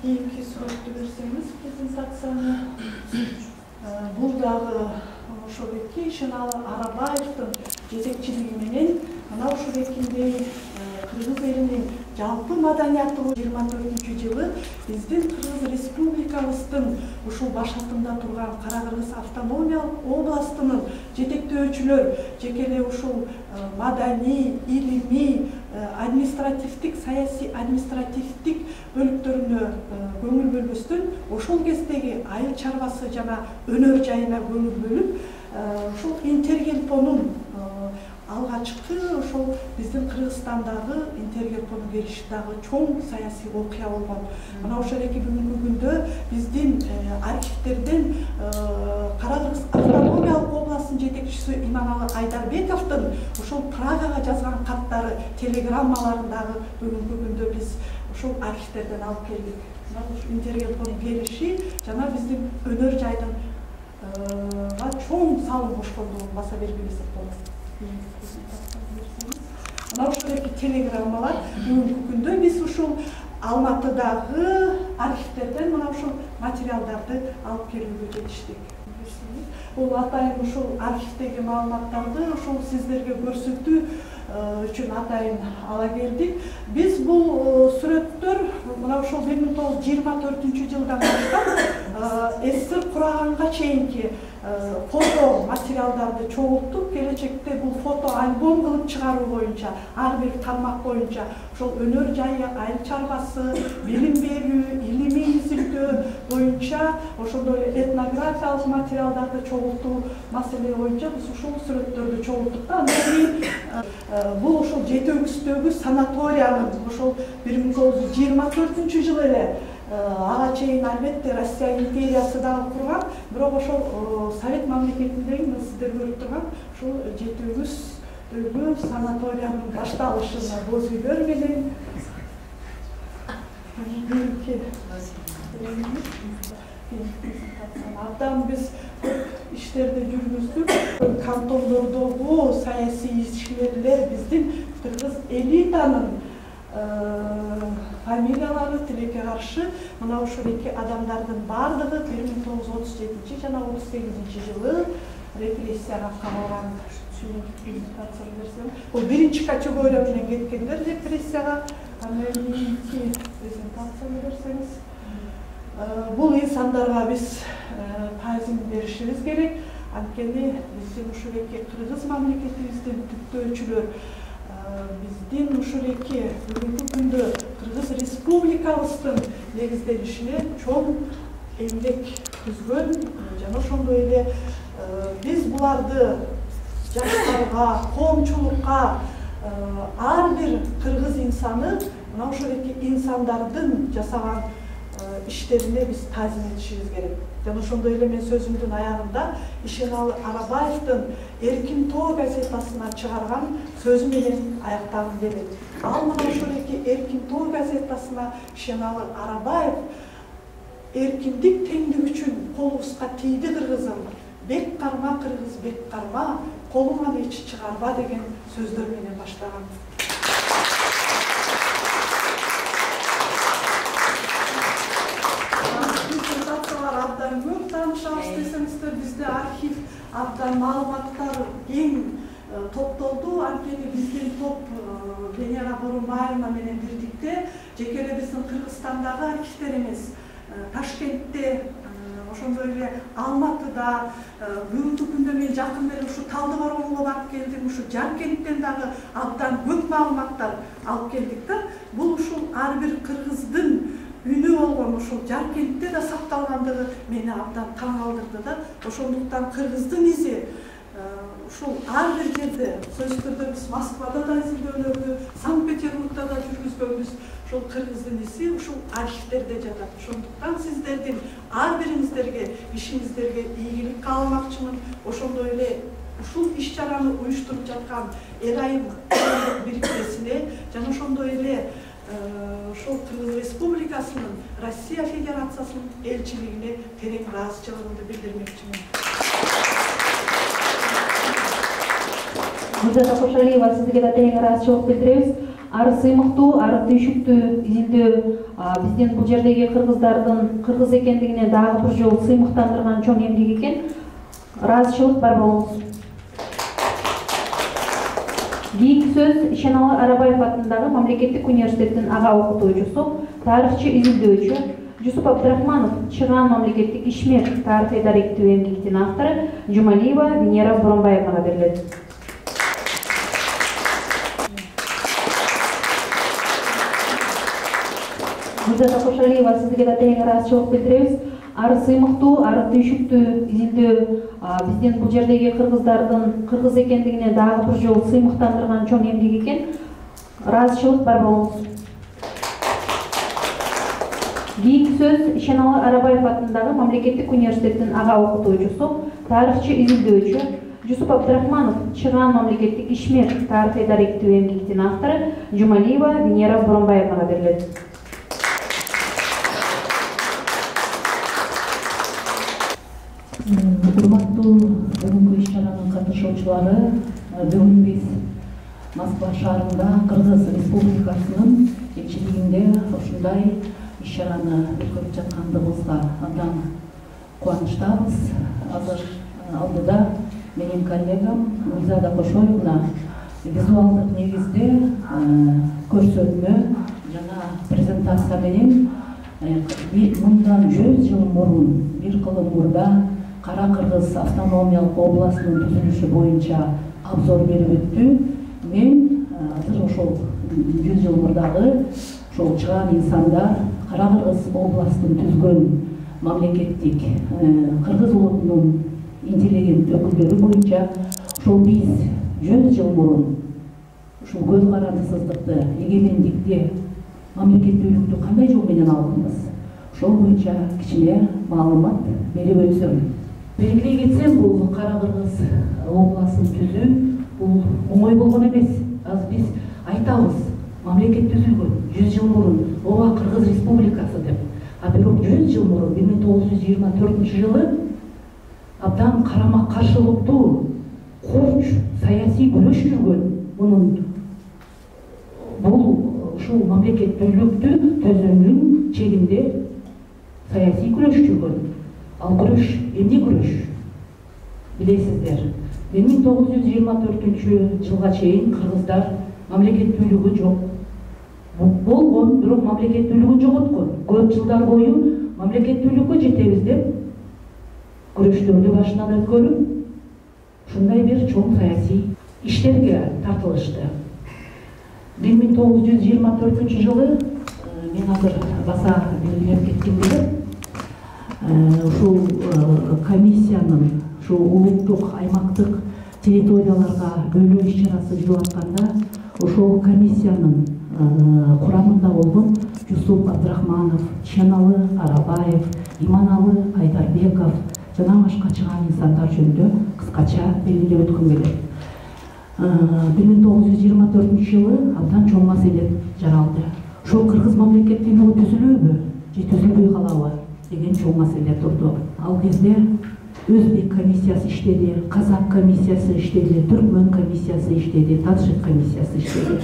кийинки сүрөттү берсеңиз презентацияны. Бул дагы ошол эки Шеналы Арабаевдин жетекчилиги менен мына ушул экиндей кыргыз элинин жалпы маданияты 24-жылы биздин Кыргыз Республикабыздын ушул башатында турган Кара-Кыргыз автономиялык областынын жетектөөчүлөр жекеле ушул маданий, илимий, административдик, саясий административдик бөлүктөрүнө көңүл бөлбөстөн ошол кездеги айыл чарбасы жана өнөр жайына көңүл бөлүп, ушул Интергелпонун алгачкы ошол биздин Кыргызстандагы Интергелпону бериши дагы чоң саясий окуя болгон. Мына ошол эки бүгүнкү күндө биздин архивтерден Кара-Кыргыз автономиялык областынын жетекчиси Иманалы Айдарбековдун ошол Прагага жазган каттары, телеграммаларын дагы бүгүнкү күндө биз ошол архивтерден алып келдик. Интергелпонун бериши жана биздин өнөр жайдын чоң салым кошкондугун баса белгилесек болот. Мына ушул эки телеграммалар бүгүнкү күндө биз ушул Алматыдагы архивтерден мына ушул материалдарды алып келүүгө жетиштик. Бул атайын ушул архивдеги маалыматтарды ушул сиздерге көрсөтүү үчүн атайын ала келдик. Биз бул сүрөттөр мына ушул 1924-жылдан баштап СССР кураганга чейинки фото материалдарды чогулттук. Келечекте бул фото альбом кылып чыгаруу боюнча, ар бир тармак боюнча ошол өнөр жайы, айыл чарбасы, билим берүү, илимий изилдөө боюнча, ошондой эле этнографиялык материалдарды чогултуу маселе боюнча биз ушул сүрөттөрдү чогулттук да. Андан кийин бул ошол Жети Өгүздөгү санаториянын ошол 1924-жылы эле ага чейин албетте Россия империясы дагы курган, бирок ошол Совет мамлекетиндеги сиздер көрүп турган ушул Жети Өгүздөгү санаториянын башталышына боз үйлөр менен абдан биз көп иштерди жүргүздүк. Кантондордогу саясий ишмерлер биздин кыргыз элитанын фамилиялары тилекке каршы мына ушул эки адамдардын бардыгы 1937 жана 38-жылы репрессияга камалган. Бул биринчи категория менен кеткендер репрессияга. Андан кийинки презентацияны берсеңиз. Бул инсандарга биз таазим беришибиз керек. Анткени биздин ушул эки кыргыз мамлекетибиздин түптөөчүлөр биздин ушул эки бүгүнкү күндө Кыргыз Республикабыздын негизделишине чоң эмгек түзгөн жана ошондой эле биз буларды жаштарга, коомчулукка ар бир кыргыз инсаны мына ошол эки инсандардын жасаган иштерине биз таазим этишибиз керек. Жана ошондой эле мен сөзүмдүн аягында Ишеналы Арабаевдин Эркин Тоо газетасына чыгарган сөзү менен аяктагым келет. Ал мына ошол Эркин Тоо газетасына Ишеналы Арабаев эркиндик теңдик үчүн колубузга тийди кыргызым, бек карма кыргыз, бек карма, колуңан эч чыгарба деген сөздөр менен баштаган. Диссертациялар абдан көп таанышабыз десеңиздер, бизде архив абдан маалыматтар кең топтолду. Анткени биздин топ Венера Боронбаевна менен бирдикте жеке эле биздин Кыргызстандагы архивдер эмес, Ташкентте, ошондой эле Алматыда, бүгүнкү күндө мен жакын эле ушу Талдыкоргонго барып келдим, ушу Жаркенттен дагы абдан көп маалыматтар алып келдик да. Бул ушул ар бир кыргыздын үнү болгон ушул Жаркентте да сакталгандыгы мени абдан таң калтырды да. Ошондуктан кыргыздын изи ушул ар бир жерде, сөзсүздөрдө биз Москвада да изилдөөлөрдү, Санкт-Петербургда да жүргүзгөнбүз. Ушул кыргыздын изи ушул архивдерде жатат. Ошондуктан сиздердин ар бириңиздерге, ишиңиздерге ийгилик каалмакчымын. Ошондой эле ушул иш-чараны уюштуруп жаткан эл айым бирикмесине жана ошондой эле ушул Кыргыз Республикасынын Россия Федерациясынын элчилигине терең ыраазычылыгымды билдирмекчимин. Гүлзада Кошалиева, сизге да терең ыраазычылык билдиребиз. Ары сыймыктуу, ары түйшүктүү изилдөө биздин бул жердеги кыргыздардын кыргыз экендигине дагы бир жолу сыймыктандырган чоң эмгек экен. Ыраазычылык бар болуңуз. Кийинки сөз Ишеналы Арабаев атындагы Мамлекеттик университеттин ага окутуучусу, тарыхчы изилдөөчү Жусуп Абдрахманов, Чыган мамлекеттик ишмер тарыхый даректүү эмгектин автору Жумалиева Венера Боронбаевнага берилет. Гүлзада Кошалиева, сизге да терең ыраазычылык билдиребиз. Ары сыймыктуу, ары түйшүктүү изилдөө биздин бул жердеги кыргыздардын кыргыз экендигине дагы бир жолу сыймыктандырган чоң эмгек экен. Ыраазычылык бар болуңуз. Кийинки сөз Ишеналы Арабаев атындагы Мамлекеттик университеттин ага окутуучусу, тарыхчы изилдөөчү Жусуп Абдрахманов, Чыган мамлекеттик ишмер тарыхый даректүү эмгектин автору Жумалиева Венера Боронбаевнага берилет. Урматтуу бүгүнкү иш-чаранын катышуучулары, бүгүн биз Москва шаарында Кыргыз Республикасынын элчилигинде ушундай иш-чараны өткөрүп жаткандыгыбызга абдан кубанычтабыз. Азыр алдыда менин коллегам Гүлзада Кошоевна визуалдык негизде көрсөтмө жана презентация менен мындан 100 жыл мурун бир кылым мурда Кара Кыргыз автономиялык областынын түзүлүшү боюнча обзор берип өттү. Мен азыр ошол 100 жыл мурдагы ошол чыган инсандар Кара Кыргыз областын түзгөн мамлекеттик кыргыз улутунун интеллигент өкүлдөрү боюнча ошол биз 100 жыл мурун ушул көз карандысыздыкты, эгемендикти, мамлекеттүүлүктү кандай жол менен алганбыз? Ошол боюнча кичине маалымат берип өтсөм. Белгилей кетсем, бул Кара Кыргыз областын түзүү бул оңой болгон эмес. Азыр биз айтабыз, мамлекет түзүлгөн 100 жыл мурун ооба Кыргыз Республикасы деп. А бирок 100 жыл мурун 1924 жылы абдан карама каршылыктуу корч саясий күрөш жүргөн. Мунун бул ушул мамлекеттүүлүктү төзүүнүн чегинде саясий күрөш жүргөн. Ал күрөш эмне күрөш? Билесиздер, 1924 жылга чейин кыргыздар мамлекеттүүлүгү жок. Болгон, бирок мамлекеттүүлүгүн жоготкон. Көп жылдар бою мамлекеттүүлүккө жетебиз деп күрөштөрдү башынан өткөрүп, ушундай бир чоң саясий иштерге тартылышты. 1924 жылы мен азыр баса белгилеп кеткендей, ушул комиссиянын ушул улуттук аймактык территорияларга бөлүү иш-чарасы жүрүп атканда, ошол комиссиянын курамында болгон Жусуп Абдрахманов, Ченалы Арабаев, Иманалы Айдарбеков жана башка чыган инсандар жөнүндө кыскача белгилеп өткүм келет. 1924 жылы абдан чоң маселе жаралды. Ошол кыргыз мамлекеттүүлүгү түзүлүүбү же түзүлбөй калабы деген чоң маселе турду. Ал кезде Өзбек комиссиясы иштеди, Казак комиссиясы иштеди, Түркмөн комиссиясы иштеди, Таджик комиссиясы иштеди.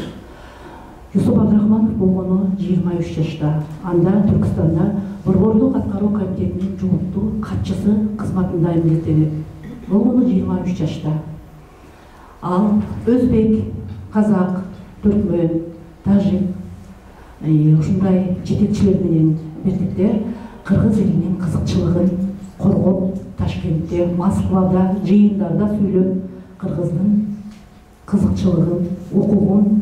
Жусуп Абдрахманов болгону 23 жашта. Анда Түркстанда Борбордук аткаруу комитетинин жогорку катчысы кызматында эмгектенет. Болгону 23 жашта. Ал Өзбек, Казак, Түркмөн, Тажик ушундай жетекчилер менен бирликте кыргыз элинин кызыкчылыгын коргоп, Ташкентте, Москвада, жыйындарда сүйлөп, кыргыздын кызыкчылыгын, укугун,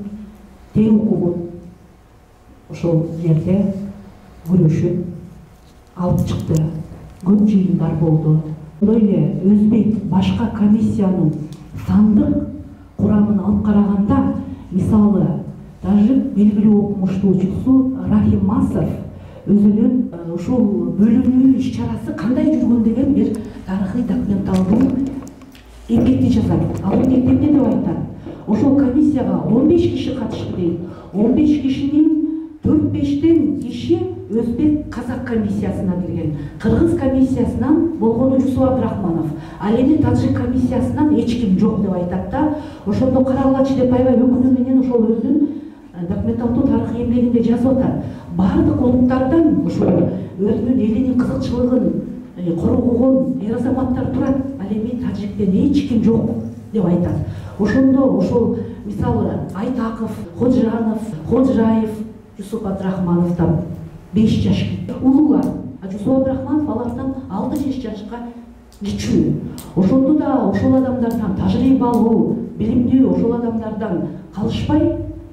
тең укугун ошол жерде күрөшүп алып чыкты. Көп жыйындар болду. Ошондой эле Өзбек башка комиссиянын сандык курамын алып караганда, мисалы, даже белгилүү окумуштуучусу Рахим Масов өзүнүн ушул бөлүнүү иш-чарасы кандай жүргөн деген бир тарыхый документалдуу эмгекти жазат. Ал эмгекте эмне деп айтат? Ошол комиссияга 15 киши катышты дейт. 15 кишинин 4-5тен киши Өзбек Казак комиссиясына кирген. Кыргыз комиссиясынан болгону Жусуп Абдрахманов. Ал эми Таджик комиссиясынан эч ким жок деп айтат да. Ошондо Карагыла Чидепаева өкүнү менен ошол өзүнүн документалдуу тарыхый эмгегинде жазып атат. Бардык улуттардан ошол өзүнүн элинин кызыкчылыгын коргогон эр азаматтар турат. Ал эми Таджиктен эч ким жок деп айтат. Ошондо ошол мисалы Айтаков, Ходжанов, Ходжаев, Жусуп Абдрахмановдон 5 жаш улуулар. Жусуп Абдрахманов алардан 6 жашка кичүү. Ошондо да ошол адамдардан тажрыйбалуу, билимдүү ошол адамдардан калышпай,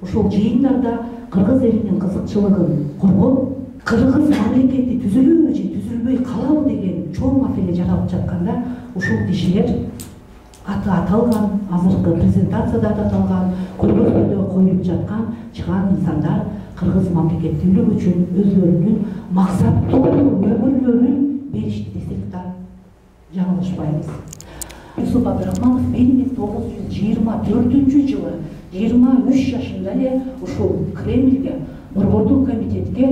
ошол жыйындарда кыргыз элинин кызыкчылыгын коргоп, кыргыз мамлекети түзүлүүбү же түзүлбөй калабы деген чоң маселе жаралып жатканда, ошол кишилер аты аталган, азыркы презентацияда аталган, көргөзмөдө коюлуп жаткан чыган инсандар кыргыз мамлекеттүүлүгү үчүн өзлөрүнүн максаттуу өмүрлөрүн беришти десек да жаңылышпайбыз. Жусуп Абдрахманов 1924 жылы 23 жашында эле ушул Кремльге, Борбордук комитетке,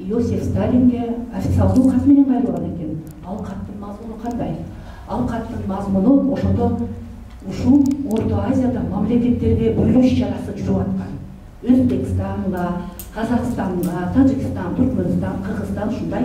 Иосиф Сталинге официалдуу кат менен кайрылган экен. Ал каттын мазмуну кандай? Ал каттын мазмуну ошондо ушул Орто Азияда мамлекеттерге бөлүү иш-чарасы жүрүп аткан. Өзбекстанга, Казакстанга, Тажикстан, Түркмөнстан, Кыргызстан ушундай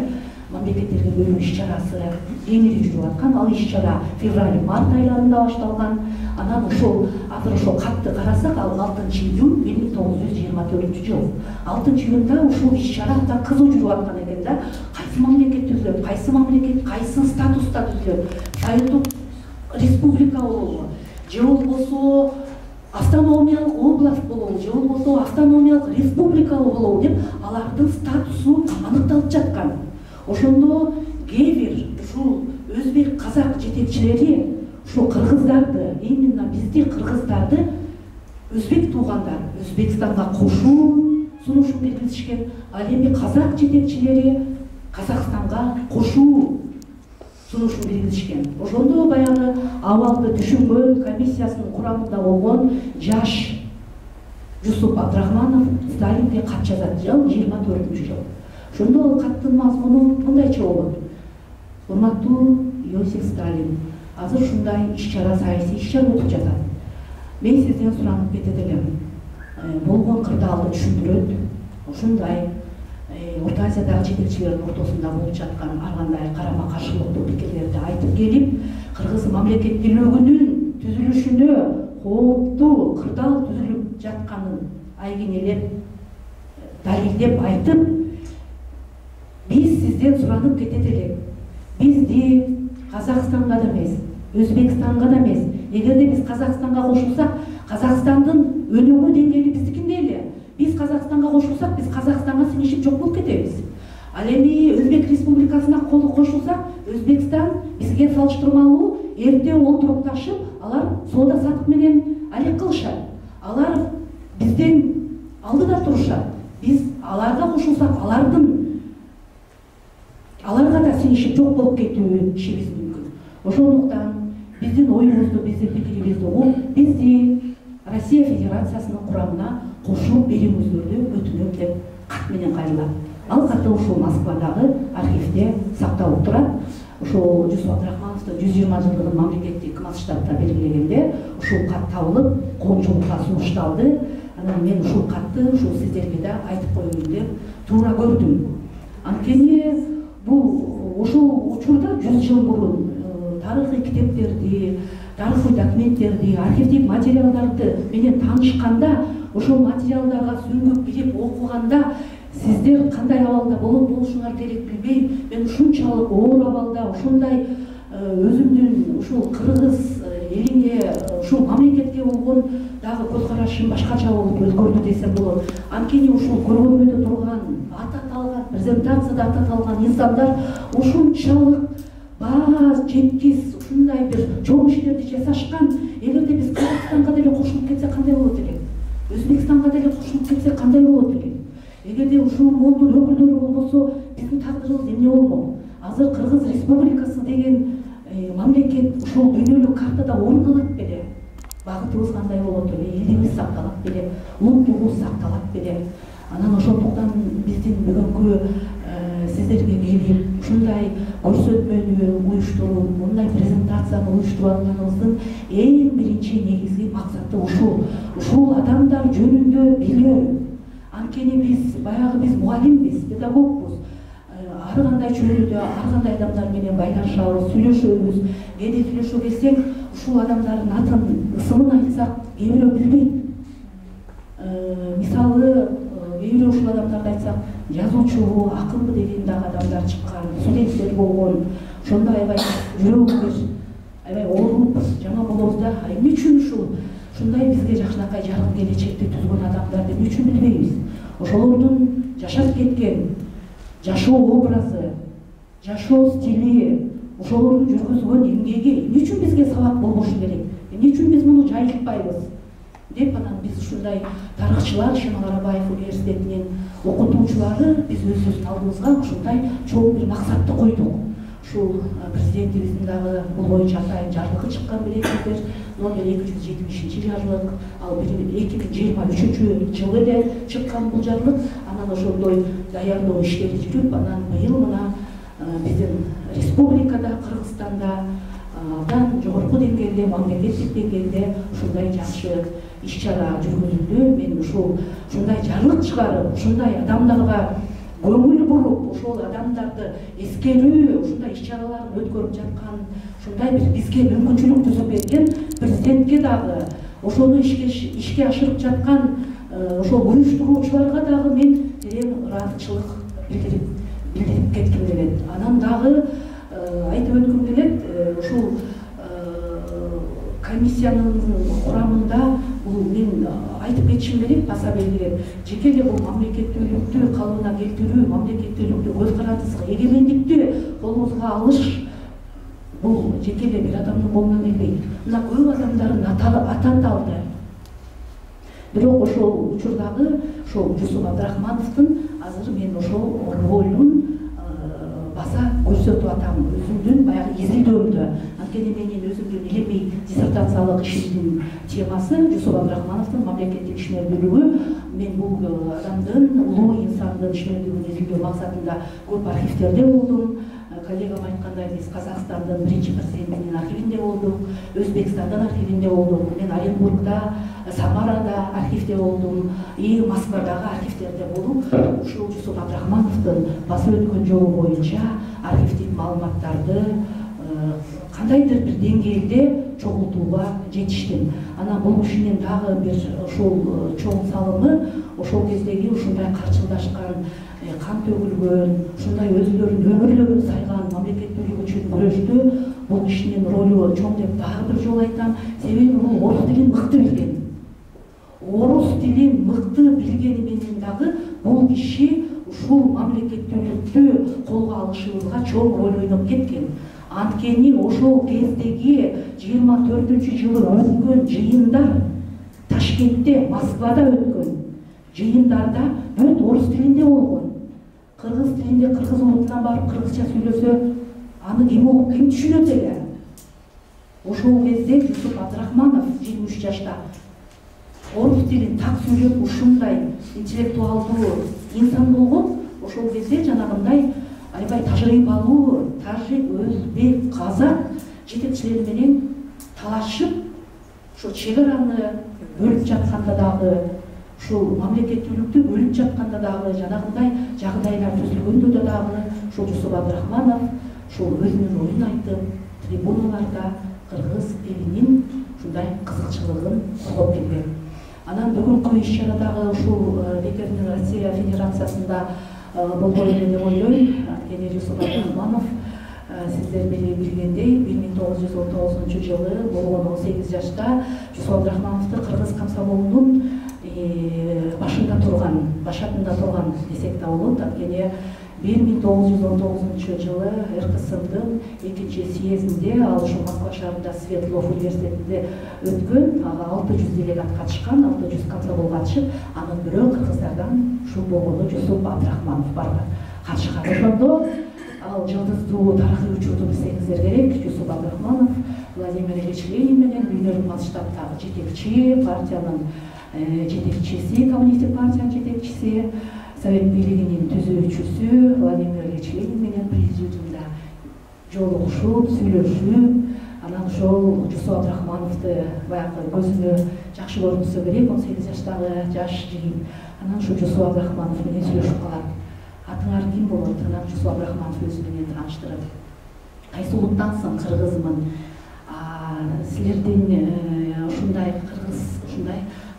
мамлекеттерге бөлүү иш-чарасы кеңири жүрүп аткан. Ал иш-чара февраль-март айларында башталган. Анан ошол азыр ошол катты карасак, ал 6-июнь 1924 жыл. 6-июнда ушул иш-чара абдан кызуу жүрүп аткан экен да. Кайсы мамлекет түзүлөт, кайсы мамлекет кайсы статуста түзүлөт? Союздук республика болобу? Же болбосо автономиялык область болобу? Же болбосо автономиялык республика болобу деп алардын статусу аныкталып жаткан. Ошондо кээ бир ушул Өзбек Казак жетекчилери ушул кыргыздарды, именно бизди кыргыздарды өзбек туугандар Өзбекстанга кошуу сунушун бергизишкен. Ал эми Казак жетекчилери Казакстанга кошуу сунушун бергизишкен. Ошондо баягы абалды түшүнгөн комиссиясынын курамында болгон жаш Жусуп Абдрахманов Сталинге кат жазат. Жыл 24 жыл. Ошондо ал каттын мазмуну мындайча болот. Урматтуу Иосиф Сталин, азыр ушундай иш-чара, саясий иш-чара өтүп жатат. Мен сизден суранып кетет элем. Болгон кырдаалды түшүндүрөт. Ушундай Орто Азиядагы жетекчилердин ортосунда болуп жаткан ар кандай карама-каршылыктуу пикирлерди айтып келип, кыргыз мамлекеттүүлүгүнүн түзүлүшүнө кооптуу кырдаал түзүлүп жатканын айгинелеп, далилдеп айтып, биз сизден суранып кетет элек. Бизди Казакстанга да эмес, Өзбекстанга да эмес, эгерде биз Казакстанга кошулсак, Казакстандын өнүгүү деңгээли биздикиндей эле. Биз Казакстанга кошулсак, биз Казакстанга сиңишип жок болуп кетебиз. Ал эми Өзбек Республикасына кошулсак, Өзбекстан бизге салыштырмалуу эрте олтурукташып, алар соода сатык менен алек кылышат. Алар бизден алдыда турушат. Биз аларга кошулсак, аларга да сенишип жок болуп кетишибиз мүмкүн. Ошондуктан биздин оюбузду, биздин пикирибизди угуп, бизди Россия Федерациясынын курамына кошулуп берүүңүздөрдү өтүнөм деп кат менен кайрылам. Ал каты ушул Москвадагы архивде сакталып турат. Ошол Жусуп Абдрахмановдун 120 жылдыгын мамлекеттик масштабта белгилегенде ушул кат табылып, коомчулукка сунушталды. Анан мен ушул катты ушул сиздерге да айтып коеюн деп туура көрдүм. Анткени бул ошол учурда 100 жыл мурун тарыхый китептерди, тарыхый документтерди, архивдик материалдарды менен таанышканда, ошол материалдарга сүңгүп кирип окуганда сиздер кандай абалда болушуңар керек билбейм. Мен ушунчалык оор абалда, ушундай өзүмдүн ушул кыргыз элине, ушул мамлекетке болгон дагы көз карашым башкача болуп өзгөрдү десем болот. Анткени ушул көргөзмөдө турган, ат аталган, презентацияда ат аталган инсандар ушунчалык баа жеткис, ушундай бир чоң иштерди жасашкан. Эгерде биз Кыргызстанга деле кошулуп кетсек кандай болот элек? Өзбекстанга деле кошулуп кетсек кандай болот элек? Эгерде ушул моңдун өкүлдөрү болбосо, биздин тагдырыбыз эмне болмок? Азыр Кыргыз Республикасы деген мамлекет ушул дүйнөлүк картада орун алат беле? Багытыбыз кандай болот эле? Элибиз сакталат беле? Улуттугубуз сакталат беле? Анан ошондуктан биздин бүгүнкү сиздерге келип ушундай көрсөтмөнү уюштуруп, мындай презентацияны уюштуруп атканыбыздын эң биринчи негизги максаты ушул. Ушул адамдар жөнүндө билүү. Анткени биз баягы биз мугалимбиз, педагогбуз. Ар кандай чөйрөдө, ар кандай адамдар менен байланышабыз, сүйлөшөбүз. Кээде сүйлөшө келсек, ушул адамдардын атын, ысымын айтсак, кээ бирөө билбейт. Мисалы, кээ бирөө ушул адамдарды айтсак, жазуучу, акынбы деген дагы адамдар чыккан, студенттер болгон. Ошондо аябай жүрөгүбүз аябай ооруп, жаман болобуз да. Эмне үчүн ушундай бизге жакшынакай жаркын келечекти түзгөн адамдарды эмне үчүн билбейбиз? Ошолордун жашап кеткен жашоо образы, жашоо стили, ошолордун жүргүзгөн эмгеги эмне үчүн бизге сабак болбошу керек? Эмне үчүн биз муну жайылтпайбыз? Деп анан биз ушундай тарыхчылар, Шемал Арабаев университетинин окутуучулары биз өзүбүздүн алдыбызга ушундай чоң бир максатты койдук. Ушул президентибиздин дагы бул боюнча атайын жарлыгы чыккан билесиздер, номер 270 жарлык, ал 2023 жылы эле чыккан бул жарлык. Анан ошондой даярдоо иштери жүрүп, анан быйыл мына биздин республикада, Кыргызстанда абдан жогорку деңгээлде, мамлекеттик деңгээлде ушундай жакшы иш-чара жүргүзүлдү. Мен ушундай жарлык чыгарып, ушундай адамдарга көңүл буруп, ошол адамдарды эскерүү, ушундай иш-чараларын өткөрүп жаткан, ушундай бизге мүмкүнчүлүк түзүп берген президентке дагы, ошону ишке ашырып жаткан ошол уюштуруучуларга дагы мен терең ыраазычылык билдирип кетким келет. Анан дагы айтып өткүм келет, ушул комиссиянын курамында бул мен айтып кетишим керек, баса белгилеп, жеке эле бул мамлекеттүүлүктү калыбына келтирүү, мамлекеттүүлүктү көз карандысына, эгемендикти колубузга алыш, бул жеке эле бир адамдын колунан келбейт. Мына көп адамдардын аты аталды. Бирок ошол учурдагы ошол Жусуп Абдрахмановдун азыр мен ошол ролун баса көрсөтүп атам өзүмдүн баягы изилдөөмдө. Анткени менин өзүмдүн илимий диссертациялык ишимдин темасы Жусуп Абдрахмановдун мамлекеттик ишмердүүлүгү. Мен бул адамдын, улуу инсандын ишмердүүлүгүн изилдөө максатында көп архивтерде болдум. Коллегам айткандай, биз Казакстандын биринчи президентинин архивинде болдук, Өзбекстандын архивинде болдук, мен Оренбургда, Самарада архивде болдум, и Москвадагы архивтерде болуп, ушул Жусуп Абдрахмановдун басып өткөн жолу боюнча архивдик маалыматтарды кандайдыр бир деңгээлде чогултууга жетиштим. Анан бул кишинин дагы бир ушул чоң салымы ошол кездеги ушундай карчылдашкан, кан төгүлгөн, ушундай өзүлөрүнүн өмүрлөрүн сайган, мамлекеттүүлүк үчүн күрөштү. Бул кишинин ролу чоң деп дагы бир жолу айтам. Себеби бул орус тилин мыкты билген. Орус тилин мыкты билгени менен дагы бул киши ушул мамлекеттүүлүктү колго алышыбызга чоң роль ойноп кеткен. Анткени ошол кездеги 24-жылы өткөн жыйындар Ташкентте, Москвада өткөн. жыйындарда бүт орус тилинде болгон. Кыргыз тилинде кыргыз улутунан барып кыргызча сүйлөсө, аны ким угуп, ким түшүнөт эле? Ошол кезде Жусуп Абдрахманов 23 жашта орус тилин так сүйлөп ушундай интеллектуалдуу инсан болгон. Ошол кезде жанагындай аябай тажрыйбалуу тажик, өзбек, казак жетекчилери менен талашып, ошо чек араны бөлүп жатканда дагы, ушул мамлекеттүүлүктү бөлүп жатканда дагы, жанагындай жагдайлар түзүлгөндө дагы ушул Жусуп Абдрахманов ушул өзүнүн оюн айтып, трибуналарда кыргыз элинин ушундай кызыкчылыгын коргоп келген. Анан бүгүнкү иш-чарадагы ушул Бекердин Россия Федерациясында болгон эле деп ойлойм. Анткени Жусуп Абдрахманов сиздер билгендей 1919 жылы болгон 18 жашта Жусуп Абдрахмановду кыргыз комсомолунун башында турган, башатында турган десек да болот. Анткени 1919 жылы РКСМдын 2-чи съездинде, ал ушул Москва шаарында Свердлов университетинде өткөн, ага 600 делегат катышкан, 600 комсомол катышып, анын бирөө кыргыздардан ушул болгону Жусуп Абдрахманов барган катышкан. Ошондо ал жылдыздуу тарыхый учурду билсеңиздер керек. Жусуп Абдрахманов Владимир Ильич Ленин менен Үйнөр Масштабтагы жетекчи, партиянын жетекчиси, коммунисттик партиянын жетекчиси, Совет бийлигинин түзүүчүсү Владимир Ильич Ленин менен президиумда жолугушуп, сүйлөшүп, анан ошол Жусуп Абдрахмановду баягы көзүнө жакшы көрүнсө керек, 18 жаштагы жаш жигит. Анан ошо Жусуп Абдрахманов менен сүйлөшүп калат. Атыңар ким болот? Анан Жусуп Абдрахманов өзү менен тааныштырып, кайсы улуттансың? Кыргызмын. Силердин ушундай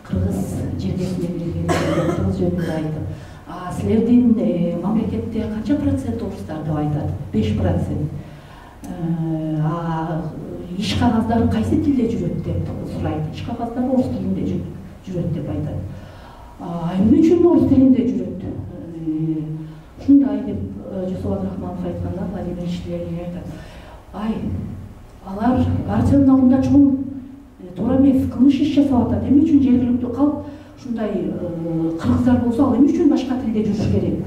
кыргыз жергесине билген жөнүндө айтып, силердин мамлекетте канча процент орустар деп айтат? 5%. Иш кагаздары кайсы тилде жүрөт деп сурайт. Иш кагаздары орус тилинде жүрөт деп айтат. Эмне үчүн орус тилинде жүрөт? Ушундай деп Жусуп Абдрахманов айтканда, Владимир Ильич Ленин айтат: алар партиянын алдында чоң туура эмес кылмыш иш жасап атат. Эмне үчүн жергиликтүү калп ушундай кыргыздар болсо, ал эмне үчүн башка тилде жүрүш керек?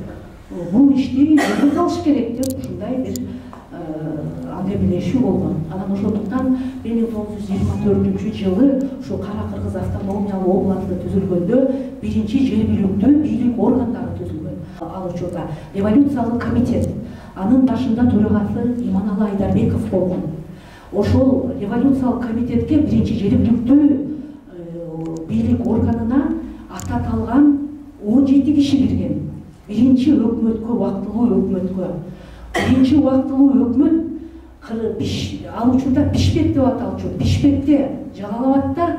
Бул ишти өзү кылыш керек деп ушундай бир аңгемелешүү болгон. Анан ошондуктан 1924 жылы ушул Кара Кыргыз автономиялуу областы түзүлгөндө биринчи жергиликтүү бийлик органдары түзүлгөн. Ал учурда революциялык комитет, анын башында төрагасы Иманалы Айдарбеков болгон. Ошол революциялык комитетке биринчи жергиликтүү бийлик органына ататалган 17 киши кирген. Биринчи өкмөткө, убактылуу өкмөткө. Биринчи убактылуу өкмөт ал учурда Бишкек деп аталчу. Бишкекте Жалалабадта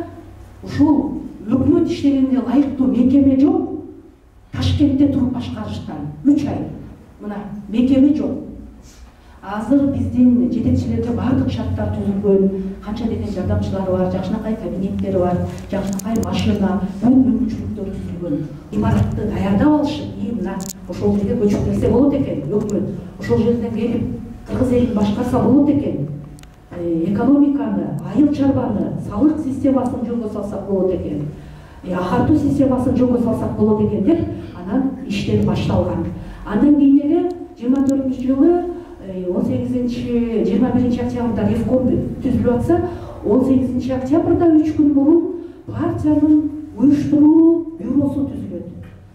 ушул өкмөт иштегенге ылайыктуу мекеме жок. Ташкентте туруп башкарышкан 3 ай. Мына мекеме жок. Азыр биздин жетекчилерге бардык шарттар түзүлгөн, канча деген жардамчылары бар, жакшынакай кабинеттери бар, жакшынакай машина, бүт мүмкүнчүлүктөр түзүлгөн. Имаратты даярдап алышып, мына ошол жерге көчүп келсе болот экен өкмөт. Ошол жерден келип кыргыз элин башкарса болот экен. Экономиканы, айыл чарбаны, салык системасын жолго салсак болот экен. Агартуу системасын жолго салсак болот экен деп анан иштер башталган. Андан кийин эле 24-жылы 21 октябрда ревком түзүлүп атса, 18 октябрда 3 күн мурун партиянын уюштуруу бюросу түзүлөт.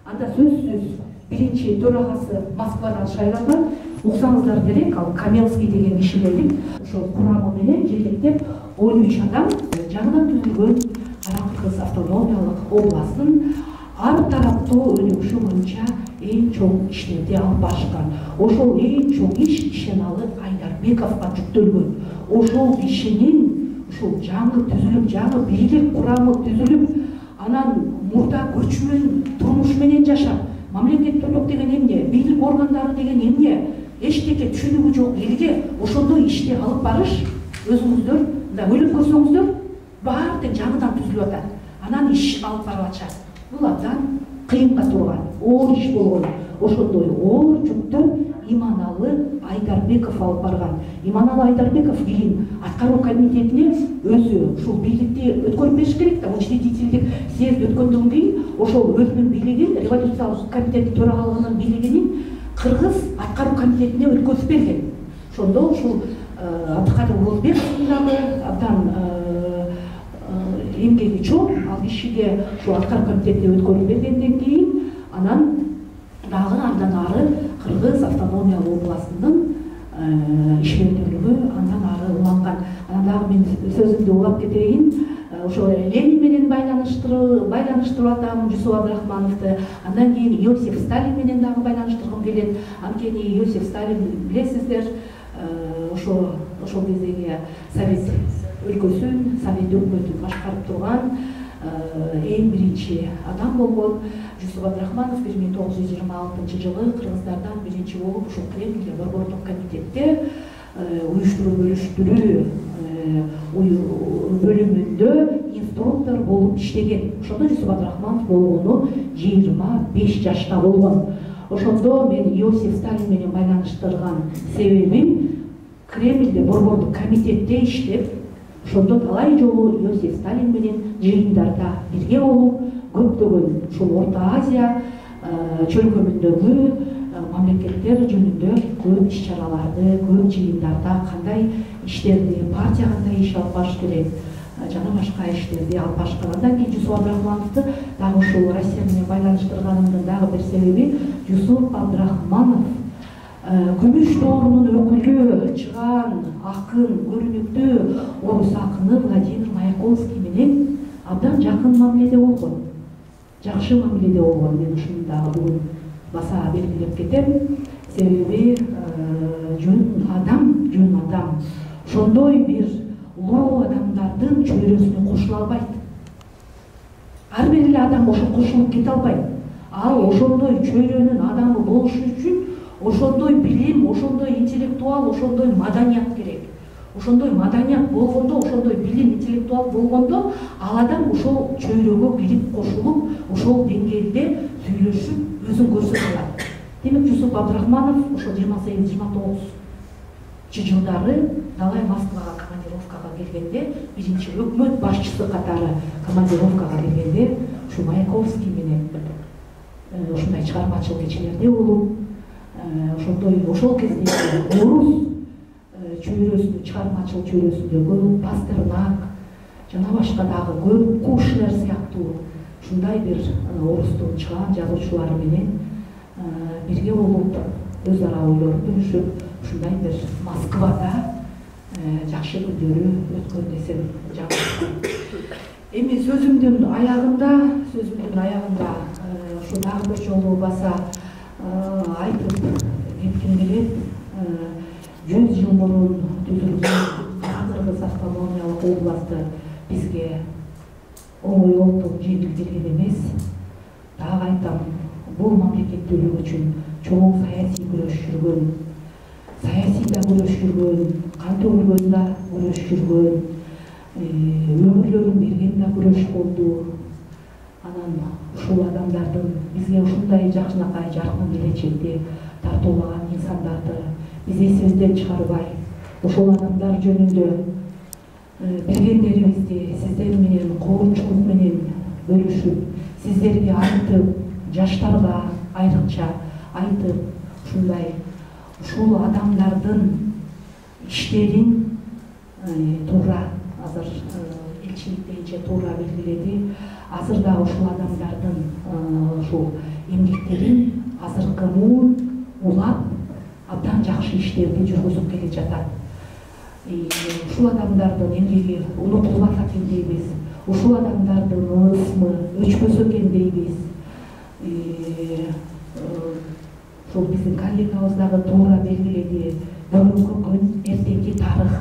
Анда сөзсүз биринчи төрагасы Москвадан шайланган. Уксаңыздар керек, ал Каменский деген кишилердин ошол курамы менен жетектеп 13 адам жаңыдан түзүлгөн Кара Кыргыз автономиялык областын ар тараптуу өнүгүшү боюнча эң чоң иштерди алып барышкан. Ошол эң чоң иш Ишеналы Айдарбековго жүктөлгөн. Ошол кишинин ушул жаңы түзүлүп, жаңы бийлик курамы түзүлүп, анан мурда көчмөн турмуш менен жашап, мамлекеттүүлүк деген эмне, бийлик органдары деген эмне, эчтеке түшүнүгү жок элге ошондой ишти алып барыш, өзүңүздөр мындай ойлоп көрсөңүздөр, баардык жаңыдан түзүлүп атат. Анан иш алып барып атышат. Бул абдан кыйынга турган, оор иш болгон. Ошондой оор жүктөр Иманалы Айдарбеков алып барган. Иманалы Айдарбеков кийин аткаруу комитетине өзү ушул бийликти өткөрүп бериш керек да, учредительдик съезд өткөндөн кийин ошол өзүнүн бийлигин, революциялык комитеттин төрагалыгынын бийлигин кыргыз аткаруу комитетине өткөзүп берген. Ошондо ушул Абдыкадыр Болбековдун дагы абдан эмгеги чоң, ал кишиге ушул аткаруу комитетине өткөрүп бергенден кийин анан дагы андан ары Кыргыз автономиялык областынын ишмердүүлүгү андан ары уланган. Анан дагы мен сөзүмдү улап кетейин. Ошо Ленин менен байланыштырып атам Жусуп Абдрахмановду. Андан кийин Иосиф Сталин менен дагы байланыштыргым келет. Анткени Иосиф Сталин билесиздер, ошол кездеги Совет өлкөсүн, Совет өкмөтүн башкарып турган эң биринчи адам болгон. Жусуп Абдрахманов 1926 жылы кыргыздардан биринчи болуп ушул Кремльде борбордук комитетте уюштуруу бөлүштүрүү бөлүмүндө инструктор болуп иштеген. Ошондо Жусуп Абдрахманов болгону 25 жашта болгон. Ошондо мен Иосиф Сталин менен байланыштырган себебим Кремльде борбордук комитетте иштеп, ошондо талай жолу Иосиф Сталин менен жыйындарда бирге болуп, көптөгөн ушул Орто Азия чөлкөмүндөгү мамлекеттер жөнүндө көп иш-чараларды, көп жыйындарда кандай иштерди, партия кандай иш алып барыш керек, жана башка иштерди алып барышкан. Андан кийин Жусуп Абдрахмановду дагы ушул Россия менен байланыштырганымдын дагы бир себеби Жусуп Абдрахманов күмүш доорунун өкүлү, чыган акын, көрүнүктүү орус акыны Владимир Маяковский менен абдан жакын мамиледе болгон. Жакшы мамиледе болгон. Мен ушуну дагы бүгүн баса белгилеп кетем. Себеби жөн адам ошондой бир улуу адамдардын чөйрөсүнө кошула албайт. Ар бир эле адам ошо кошулуп кете албайт. Ал ошондой чөйрөнүн адамы болуш үчүн ошондой билим, ошондой интеллектуал, ошондой маданият керек. Ошондой маданият болгондо, ошондой билим, интеллектуал болгондо, ал адам ошол чөйрөгө кирип кошулуп, ошол деңгээлде сүйлөшүп, өзүн көрсөтө алат. Демек Жусуп Абдрахманов ошол 28-29 жылдары далай Москвага командировкага келгенде, биринчи өкмөт башчысы катары командировкага келгенде, ушу Маяковский менен ушундай чыгармачыл кечелерде болуп, ошол кездеги орус чөйрөсүндө, чыгармачыл чөйрөсүндөгү Пастернак жана башка дагы көп Кушнер сыяктуу ушундай бир орустун чыган жазуучулары менен бирге болуп, өз ара ойлорун бөлүшүп, ушундай бир Москвада жакшы күндөрү өткөн десем жакшы. Эми сөзүмдүн аягында ушу дагы бир жолу баса айтып кетким келет. 100 жыл мурун түзүлгөн Кыргыз автономиялык областы бизге оңой олтуп жеңил келген эмес. Дагы айтам, бул мамлекеттүүлүк үчүн чоң саясий күрөш жүргөн, кан төгүлгөн да күрөш жүргөн, өмүрлөрүн берген да күрөш болду. Анан ушул адамдардын бизге ушундай жакшынакай жаркын келечекти тартуулаган инсандарды биз эсибизден чыгарбай, ошол адамдар жөнүндө билгендерибизди сиздер менен коомчулук менен бөлүшүп, сиздерге айтып, жаштарга айрыкча айтып, ушул адамдардын иштерин туура азыр элчилик дейинче туура белгиледи. Азыр дагы ушул адамдардын ушул эмгектерин азыркы муун улап абдан жакшы иштерди жүргүзүп келе жатат. Ушул адамдардын эмгеги унутулбаса экен дейбиз. Ушул адамдардын ысмы өчпөсө экен дейбиз. Ушул биздин коллегабыз дагы туура белгиледи. Бүгүнкү күн, эртеңки тарых.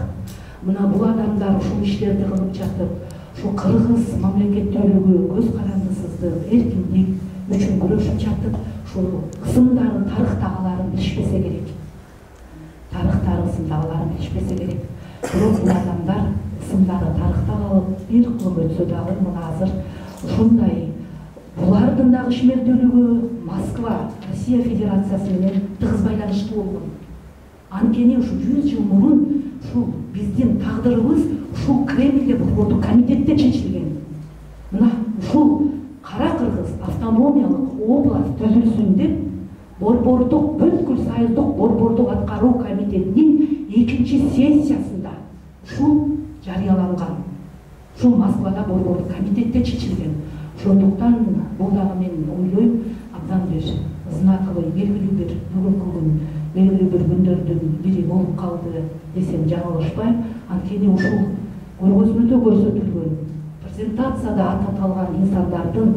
Мына бул адамдар ушул иштерди кылып жатып, ушул кыргыз мамлекеттүүлүгү, көз карандысыздык, эркиндик үчүн күрөшүп жатып, ушул ысымдарын, тарыхтагыларын билишпесе керек. Ысымдагыларын билишпесе керек. Бирок бул адамдар ысымдары тарыхта калып, бир кылып өтсө дагы мына азыр ушундай булардын дагы ишмердүүлүгү Москва Россия Федерациясы менен тыгыз байланыштуу болгон. Анткени ушу 100 жыл мурун ушул биздин тагдырыбыз ушул Кремльде борбордук комитетте чечилген. Мына ушул Кара Кыргыз автономиялык область төзүлсүн деп борбордук бүткүл союздук борбордук аткаруу комитетинин 2-чи сессиясында ушул жарыяланган. Ушул Москвада борбордук комитетте чечилген. Ошондуктан бул дагы мен ойлойм, абдан бир знаковый, белгилүү бир бүгүнкү күн, белгилүү бир күндөрдүн бири болуп калды десем жаңылышпайм. Анткени ушул көргөзмөдө көрсөтүлгөн презентацияда аталган инсандардын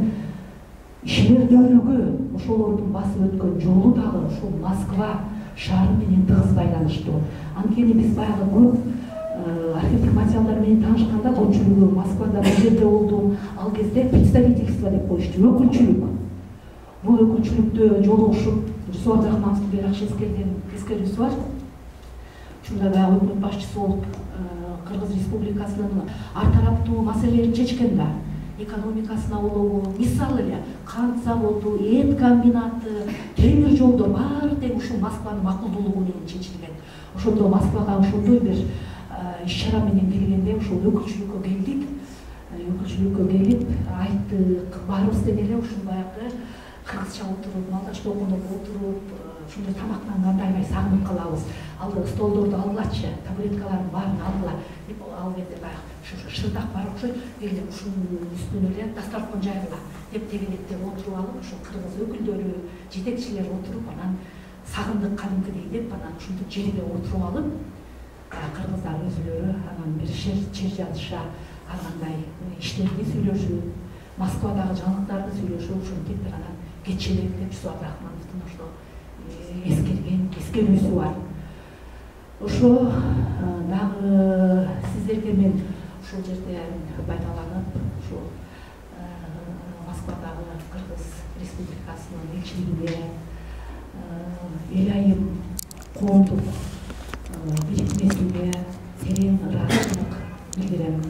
ишмердүүлүгү, ошолордун басып өткөн жолу дагы ушул Москва шаары менен тыгыз байланыштуу. Анткени биз баягы көп архивдик материалдар менен таанышканда көпчүлүгү Москвада бул жерде болдум, ал кезде представительство деп коюшту, өкүлчүлүк. Бул өкүлчүлүктө жолугушуп, Русу Абдрахмановдун бир жакшы эскерүүсү бар. Ушунда баягы өкмөт башчысы болуп Кыргыз Республикасынын ар тараптуу маселелерин чечкен да. Экономикасына улуу, мисалы эле кант заводу, эт комбинаты, темир жолдор баары тең ушул Москванын макулдуулугу менен чечилген. Ошондо Москвага ошондой бир иш-чара менен келгенде ушул өкүлчүлүккө келдик. Өкүлчүлүккө келип айттык, баарыбыз тең эле ушул баягы кыргызча отуруп, малдашта окуп отуруп, ушундай тамактанганда аябай сагынып калабыз. Ал столдорду алгылачы, табуреткалардын баарын алгыла деп ал жерде баягы шырдак бар окшойт, эле ушунун үстүнө эле дастаркан жайгыла деп тегелектеп отуруп алып, ушул кыргыз өкүлдөрү, жетекчилер отуруп, анан сагындык кадимкидей деп анан ушинтип жерге отуруп алып, кыргыздар өзүлөрү анан бир чер жазыша, ар кандай иштерди сүйлөшүп, Москвадагы жаңылыктарды сүйлөшүп, ушинтип бир анан кечелектеп Русу Абдрахмановдун ошо эскерүүсү бар. Ошо дагы сиздерге мен ушул жерде пайдаланып, ушул Москвадагы Кыргыз Республикасынын элчилигине эл айым коомдук бириктирүүгө терең ыраазычылык билдирем.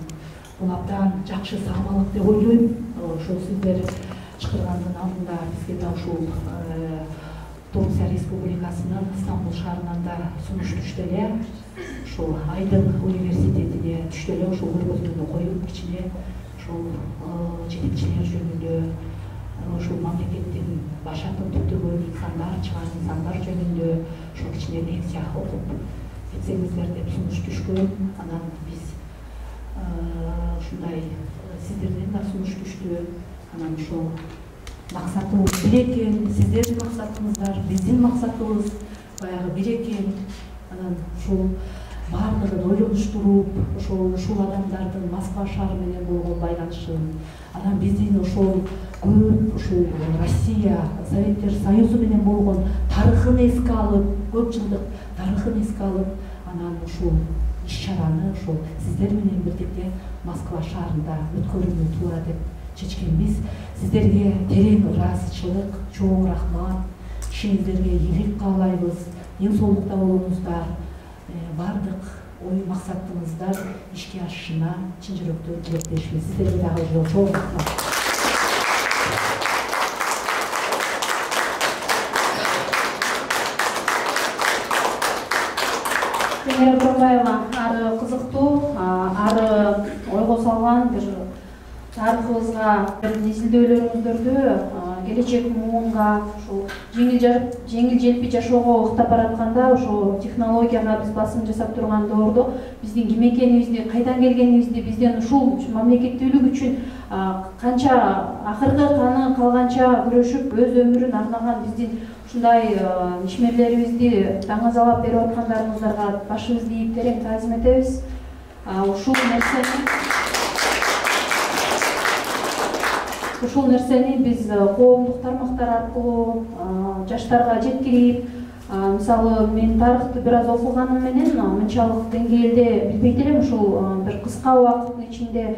Бул абдан жакшы саамалык деп ойлойм. Ошол сиздер чакыргандын алдында бизге да ушул Турция Республикасынын Стамбул шаарынан да сунуш түштү эле. Ушул Айдын университетине түштү эле ушул көргөзмөнү коюп, ичине ушул жетекчилер жөнүндө, ушул мамлекеттин башатын түптөгөн инсандар, чыган инсандар жөнүндө ушул ичине лекция окуп кетсеңиздер деп сунуш түшкөн. Анан биз ушундай сиздерден да сунуш түштү. Анан ушул максатыбыз бир экен, сиздердин максатыңыздар, биздин максатыбыз баягы бир экен. Анан ушул баардыгын ойлонуштуруп, ушул адамдардын Москва шаары менен болгон байланышын, анан биздин ошол көп ушул Россия, Советтер Союзу менен болгон тарыхын эске алып, көп жылдык тарыхын эске алып, анан ушул иш-чараны ушул сиздер менен бирдикте Москва шаарында өткөрүүнү туура деп чечкенбиз. Сиздерге терең ыраазычылык, чоң рахмат. Ишиңиздерге ийгилик каалайбыз. Ден соолукта болуңуздар. Бардык ой максатыңыздар ишке ашышына чын жүрөктөн тилектешпиз. Сиздерге дагы чоң рахмат. Венера Турбаева ары кызыктуу, ары ойго салган бир тарыхыбызга изилдөөлөрүңүздөрдү келечек муунга, ушул жеңил желпи жашоого ыктап баратканда, ошо технологияга биз басым жасап турган доордо биздин ким экенибизди, кайдан келгенибизди, бизден ушул мамлекеттүүлүк үчүн канча акыркы каны калганча күрөшүп, өз өмүрүн арнаган биздин ушундай ишмерлерибизди даңазалап берип аткандарыңыздарга башыбызды ийип терең таазим этебиз. Ушул нерсени биз коомдук тармактар аркылуу жаштарга жеткирип, мисалы мен тарыхты бир аз окуганым менен мынчалык деңгээлде билбейт элем, ушул бир кыска убакыттын ичинде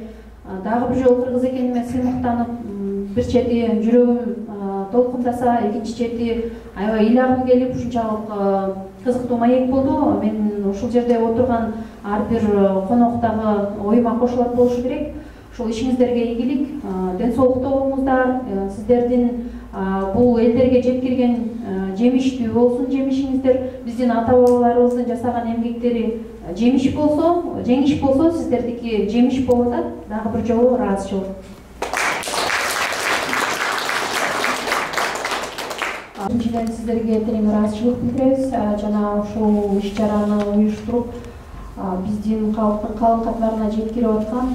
дагы бир жолу кыргыз экениме сыймыктанып, бир чети жүрөгүм толкундаса, экинчи чети аябай ыйлагым келип, ушунчалык кызыктуу маек болду. Мен ушул жерде отурган ар бир конок дагы оюма кошулат болушу керек. ушул ишиңиздерге ийгилик, ден соолукта болуңуздар, сиздердин бул элдерге жеткирген жемиштүү болсун жемишиңиздер, биздин ата бабаларыбыздын жасаган эмгектери жемиш болсо, жеңиш болсо, сиздердики жемиш болуп атат. Дагы бир жолу ыраазычылык. Биринчиден сиздерге терең ыраазычылык билдиребиз. Жана ушул иш-чараны уюштуруп, биздин калктын калың катмарына жеткирип аткан,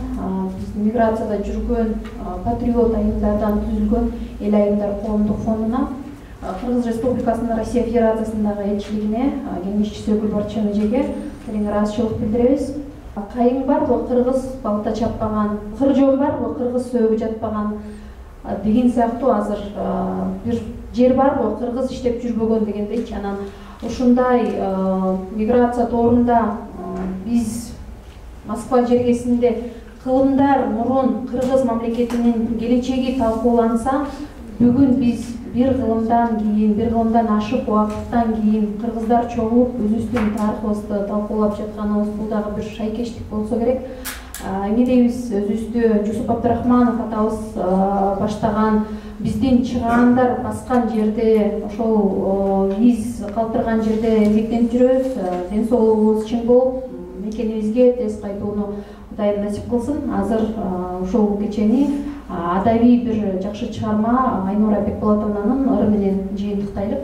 биздин миграцияда жүргөн патриот айымдардан түзүлгөн эл айымдар коомдук фондуна, Кыргыз Республикасынын Россия Федерациясындагы элчилигине, кеңешчиси Өкүл Барчан эжеге терең ыраазычылык билдиребиз. Кайың барбы кыргыз балта чаппаган, кыржоң барбы кыргыз сөөгү жатпаган деген сыяктуу азыр бир жер барбы кыргыз иштеп жүрбөгөн дегендейчи. Анан ушундай миграция тоорунда биз Москва жергесинде кылымдар мурун кыргыз мамлекетинин келечеги талкууланса, бүгүн биз бир кылымдан кийин, бир кылымдан ашык убакыттан кийин кыргыздар чогулуп өзүбүздүн тарыхыбызды талкуулап жатканыбыз бул дагы бир шайкештик болсо керек. Эмнедейбиз, өзүбүздү Жусуп Абдрахманов атабыз баштаган, биздин чыгаандар баскан жерде, ошол из калтырган жерде эмгектенип жүрөбүз. Ден соолугубуз чың болуп, мекенибизге тез кайтууну Кудайым насип кылсын. Азыр ушул кечени адабий бир жакшы чыгарма Айнура Бекболотовнанын ыры менен жыйынтыктайлык.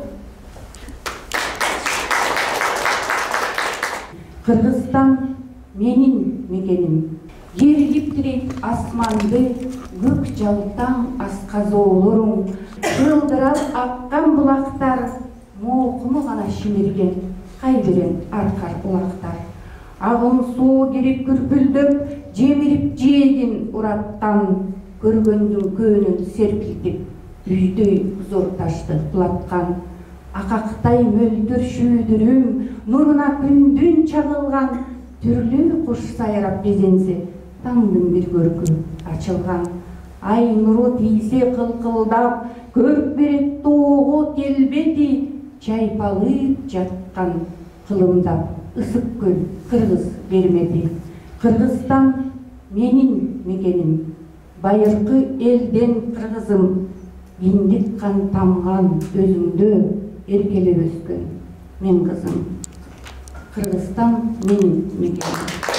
Кыргызстан менин мекеним. Жер киптирейт асманды, көк жалтаң асказоолоруң. Жылдырап аккан булактар, моокуну гана шимирген, кайбирен аркар улактар. Агым суу кирип күрпүлдөп, жемирип жээгин ураттан. Көргөндүн көөнүн серпилтип, үйдөй зор ташты кулаткан. Акактай мөлдүр шүүдүрүм, нуруна күндүн чагылган. Түрлүү куш сайрап безенсе, таңдын бир көркү ачылган. Ай нуру тийсе кылкылдап, көрүп берет тоого келбети, чайпалып жаткан кылымдап, ысык көл кыргыз бермеди. Кыргызстан менин мекеним, байыркы элден кыргызым, биндик кан тамган өзүңдө эркелеп өскөн мен кызым. Кыргызстан менин мекеним.